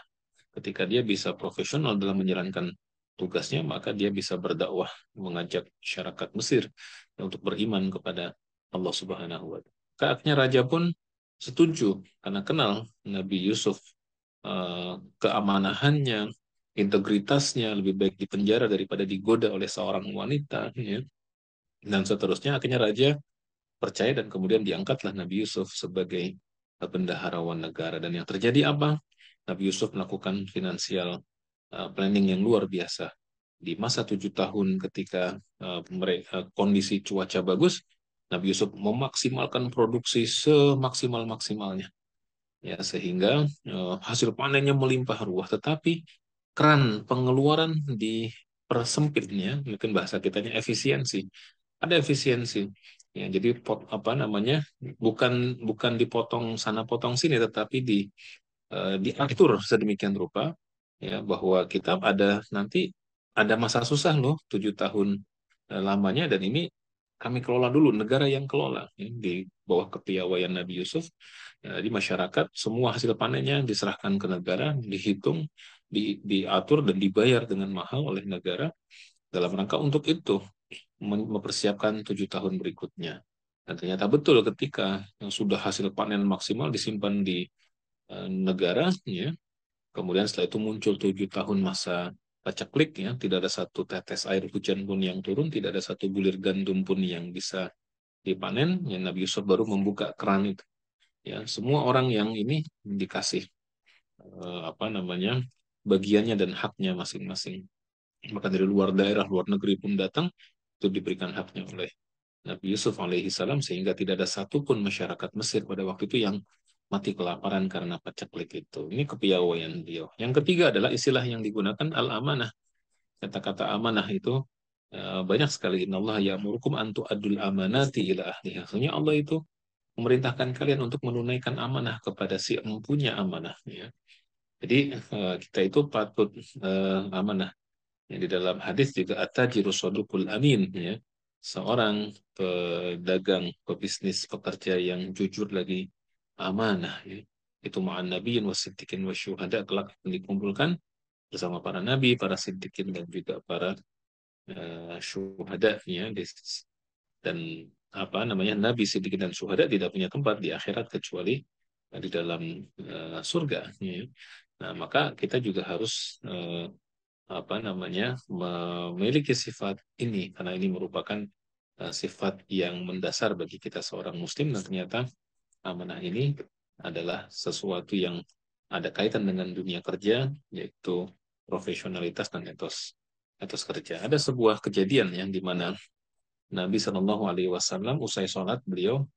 Ketika dia bisa profesional dalam menjalankan tugasnya, maka dia bisa berdakwah, mengajak masyarakat Mesir untuk beriman kepada Allah Subhanahu wa Ta'ala. Akhirnya raja pun setuju karena kenal Nabi Yusuf, keamanahannya, integritasnya lebih baik di penjara daripada digoda oleh seorang wanita, ya. Dan seterusnya akhirnya raja percaya dan kemudian diangkatlah Nabi Yusuf sebagai bendaharawan negara. Dan yang terjadi apa? Nabi Yusuf melakukan financial planning yang luar biasa. Di masa 7 tahun ketika kondisi cuaca bagus, Nabi Yusuf memaksimalkan produksi semaksimal-maksimalnya. Ya, sehingga hasil panennya melimpah ruah. Tetapi keran pengeluaran dipersempitnya, mungkin bahasa kitanya efisiensi. Ada efisiensi. Ya, jadi apa namanya? Bukan dipotong sana potong sini, tetapi diatur sedemikian rupa ya bahwa kita nanti ada masa susah loh 7 tahun lamanya dan ini kami kelola dulu negara yang kelola ya, di bawah kepiawaian Nabi Yusuf di masyarakat semua hasil panennya diserahkan ke negara dihitung diatur dan dibayar dengan mahal oleh negara dalam rangka untuk itu mempersiapkan 7 tahun berikutnya dan ternyata betul ketika yang sudah hasil panen maksimal disimpan di negara ya. Kemudian setelah itu muncul 7 tahun masa paceklik ya, tidak ada satu tetes air hujan pun yang turun, tidak ada satu bulir gandum pun yang bisa dipanen. Ya, Nabi Yusuf baru membuka keran itu. Ya, semua orang yang ini dikasih bagiannya dan haknya masing-masing. Maka dari luar daerah, luar negeri pun datang itu diberikan haknya oleh Nabi Yusuf alaihi salam sehingga tidak ada satupun masyarakat Mesir pada waktu itu yang mati kelaparan karena paceklik itu. Ini kepiawaian beliau. Yang ketiga adalah istilah yang digunakan al-amanah. Kata-kata amanah itu banyak sekali. Innallaha ya'murukum an tu'addul amanati ila ahliha. Maksudnya Allah itu memerintahkan kalian untuk menunaikan amanah kepada si empunya amanah. Ya. Jadi kita itu patut amanah. Yang di dalam hadis juga at-tajiru shadukul amin. Ya. Seorang pedagang, pebisnis, pekerja yang jujur lagi amanah. Ya. Itu ma'an nabiyyin wasiddiqin wasyuhada, kelak akan dikumpulkan bersama para nabi, para siddiqin, dan juga para syuhada, ya. Dan apa namanya, nabi, siddiqin, dan syuhada tidak punya tempat di akhirat kecuali di dalam surga, ya. Nah, maka kita juga harus apa namanya, memiliki sifat ini, karena ini merupakan sifat yang mendasar bagi kita seorang muslim. Dan ternyata amanah ini adalah sesuatu yang ada kaitan dengan dunia kerja, yaitu profesionalitas dan etos kerja. Ada sebuah kejadian yang di mana Nabi Shallallahu Alaihi Wasallam usai sholat, beliau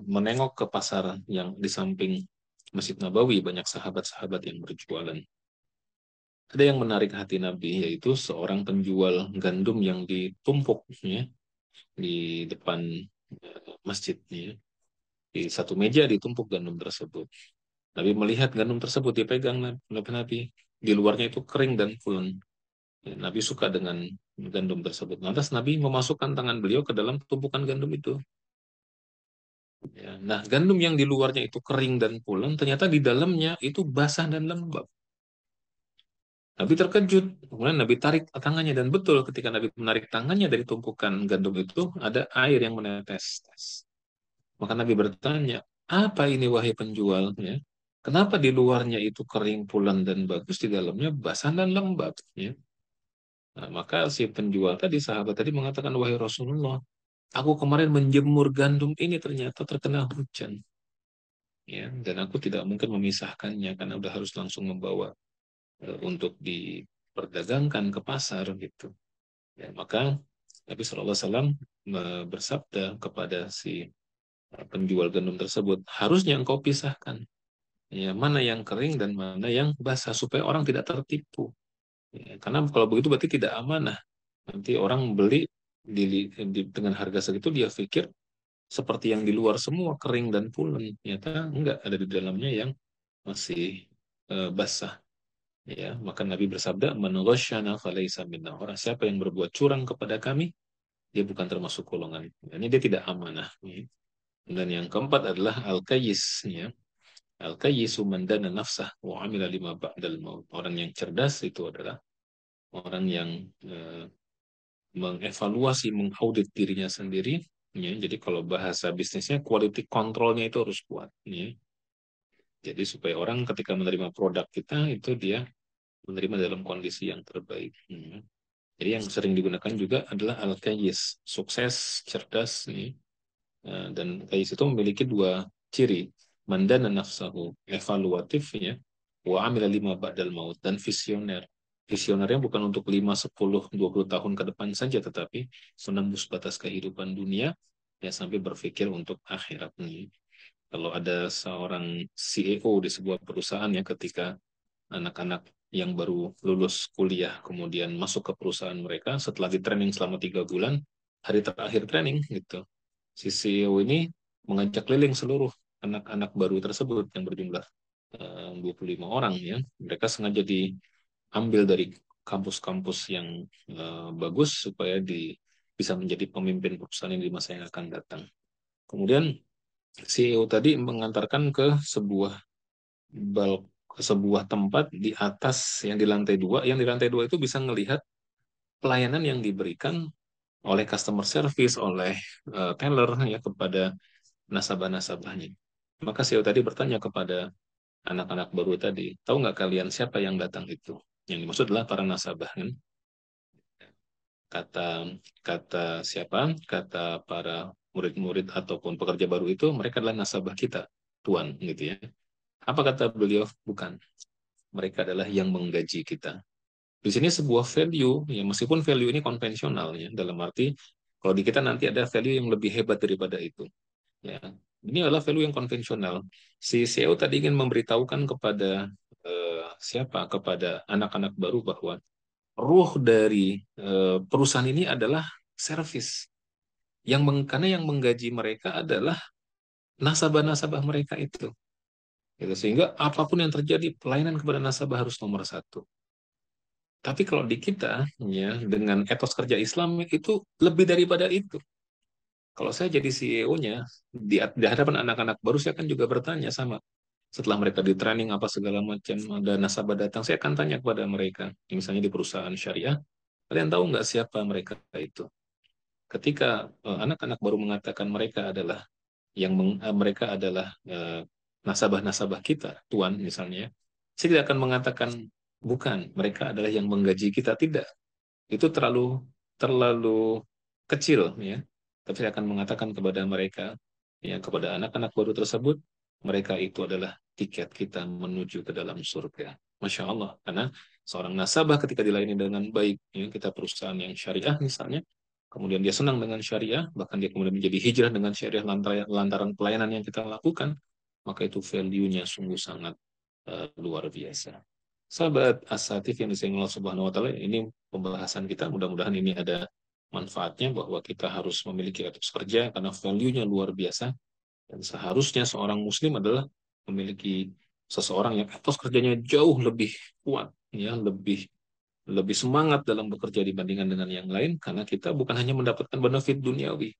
menengok ke pasar yang di samping Masjid Nabawi, banyak sahabat-sahabat yang berjualan. Ada yang menarik hati Nabi, yaitu seorang penjual gandum yang ditumpuk, ya, di depan masjid, ya. Di satu meja ditumpuk gandum tersebut. Nabi melihat gandum tersebut dipegang Nabi. Di luarnya itu kering dan pulen. Ya, Nabi suka dengan gandum tersebut. Lantas Nabi memasukkan tangan beliau ke dalam tumpukan gandum itu. Ya, nah, gandum yang di luarnya itu kering dan pulen, ternyata di dalamnya itu basah dan lembab. Nabi terkejut. Kemudian Nabi tarik tangannya, dan betul ketika Nabi menarik tangannya dari tumpukan gandum itu, ada air yang menetes. Maka Nabi bertanya, apa ini wahai penjual? Ya, kenapa di luarnya itu kering, pulen, dan bagus, di dalamnya basah dan lembab? Ya. Nah, maka si penjual tadi, sahabat tadi mengatakan, wahai Rasulullah, aku kemarin menjemur gandum ini ternyata terkena hujan. Ya, dan aku tidak mungkin memisahkannya karena udah harus langsung membawa untuk diperdagangkan ke pasar gitu. Ya, maka Nabi SAW bersabda kepada si penjual gandum tersebut, harusnya engkau pisahkan, ya, mana yang kering dan mana yang basah, supaya orang tidak tertipu. Ya, karena kalau begitu berarti tidak amanah. Nanti orang beli dengan harga segitu, dia pikir seperti yang di luar semua kering dan pulen. Ternyata enggak, ada di dalamnya yang masih basah. Ya, maka Nabi bersabda, "Man ghasyana falaysa minna." Orang siapa yang berbuat curang kepada kami, dia bukan termasuk golongan. Ini dia tidak amanah. Ya. Dan yang keempat adalah al-kayyis, ya. Al-kayyisu man dana nafsah wa amila lima ba'dal maut. Orang yang cerdas itu adalah orang yang mengevaluasi, mengaudit dirinya sendiri. Ya. Jadi kalau bahasa bisnisnya, quality controlnya itu harus kuat. Ya. Jadi supaya orang ketika menerima produk kita, itu dia menerima dalam kondisi yang terbaik. Ya. Jadi yang sering digunakan juga adalah al-kayyis, sukses, cerdas. Ya. Dan kayyis itu memiliki dua ciri, mandana nafsahu, evaluatif, ya, wa amila lima ba'dal maut, dan visioner. Visionernya bukan untuk 5, 10, 20 tahun ke depan saja, tetapi menembus batas kehidupan dunia, ya, sampai berpikir untuk akhirat ini. Kalau ada seorang CEO di sebuah perusahaan, ya, ketika anak-anak yang baru lulus kuliah kemudian masuk ke perusahaan mereka, setelah di training selama 3 bulan, hari terakhir training gitu, si CEO ini mengajak keliling seluruh anak-anak baru tersebut yang berjumlah 25 orang, ya. Mereka sengaja diambil dari kampus-kampus yang bagus supaya bisa menjadi pemimpin perusahaan ini di masa yang akan datang. Kemudian CEO tadi mengantarkan ke sebuah tempat di atas, yang di lantai 2. Yang di lantai 2 itu bisa melihat pelayanan yang diberikan oleh customer service, oleh teller, ya, kepada nasabah-nasabahnya. Maka CEO tadi bertanya kepada anak-anak baru tadi, tahu nggak kalian siapa yang datang itu? Yang dimaksud adalah para nasabah, kan? Kata kata siapa? Kata para murid-murid ataupun pekerja baru itu, mereka adalah nasabah kita, Tuan, gitu ya. Apa kata beliau? Bukan. Mereka adalah yang menggaji kita. Di sini sebuah value, ya, meskipun value ini konvensional, ya, dalam arti kalau di kita nanti ada value yang lebih hebat daripada itu. Ya, ini adalah value yang konvensional. Si CEO tadi ingin memberitahukan kepada siapa? Kepada anak-anak baru bahwa ruh dari perusahaan ini adalah service. Karena yang menggaji mereka adalah nasabah-nasabah mereka itu. Gitu. Sehingga apapun yang terjadi, pelayanan kepada nasabah harus nomor satu. Tapi kalau di kita, ya, dengan etos kerja Islam itu lebih daripada itu. Kalau saya jadi CEO-nya, di hadapan anak-anak baru, saya kan juga bertanya sama, Setelah mereka di training apa segala macam, ada nasabah datang, saya akan tanya kepada mereka, misalnya di perusahaan syariah, kalian tahu nggak siapa mereka itu? Ketika anak-anak baru mengatakan mereka adalah nasabah-nasabah kita, tuan misalnya, saya tidak akan mengatakan bukan, mereka adalah yang menggaji kita, tidak. Itu terlalu terlalu kecil ya. Tapi saya akan mengatakan kepada mereka, ya kepada anak-anak baru tersebut, mereka itu adalah tiket kita menuju ke dalam surga. Masya Allah, karena seorang nasabah ketika dilayani dengan baik, ya, kita perusahaan yang syariah misalnya, kemudian dia senang dengan syariah, bahkan dia kemudian menjadi hijrah dengan syariah lantaran pelayanan yang kita lakukan, maka itu value-nya sungguh sangat luar biasa. Sahabat asatif yang disayang Allah Subhanahu wa taala, ini pembahasan kita, mudah-mudahan ini ada manfaatnya bahwa kita harus memiliki etos kerja karena value-nya luar biasa dan seharusnya seorang muslim adalah memiliki seseorang yang etos kerjanya jauh lebih kuat ya, lebih lebih semangat dalam bekerja dibandingkan dengan yang lain karena kita bukan hanya mendapatkan benefit duniawi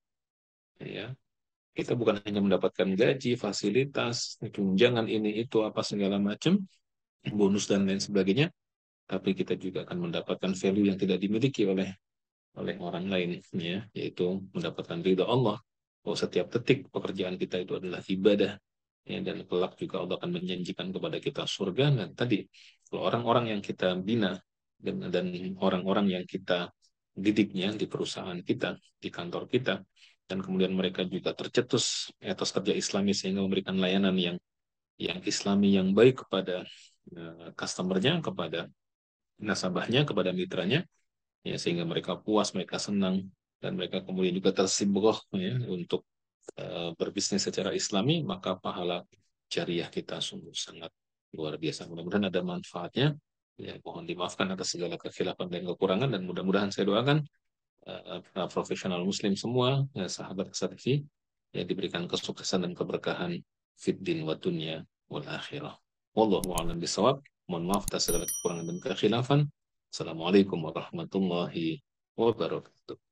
ya. Kita bukan hanya mendapatkan gaji, fasilitas, tunjangan ini itu apa segala macam, bonus dan lain sebagainya, tapi kita juga akan mendapatkan value yang tidak dimiliki oleh orang lain ya, yaitu mendapatkan ridha Allah bahwa setiap detik pekerjaan kita itu adalah ibadah ya, dan kelak juga Allah akan menjanjikan kepada kita surga. Dan tadi kalau orang-orang yang kita bina dan orang-orang yang kita didiknya di perusahaan kita, di kantor kita, dan kemudian mereka juga tercetus etos kerja Islami sehingga memberikan layanan yang Islami yang baik kepada customernya, kepada nasabahnya, kepada mitranya, ya sehingga mereka puas, mereka senang, dan mereka kemudian juga tersibuk ya untuk berbisnis secara Islami, maka pahala jariah kita sungguh sangat luar biasa. Mudah-mudahan ada manfaatnya. Ya, mohon dimaafkan atas segala kekhilafan dan kekurangan, dan mudah-mudahan saya doakan profesional Muslim semua, ya, sahabat kesatria, ya diberikan kesuksesan dan keberkahan fid din wa dunya wal akhirah. Wallahu a'lam bishawab. Mohon maaf atas segala kekurangan dan kekhilafan. Assalamualaikum warahmatullahi wabarakatuh.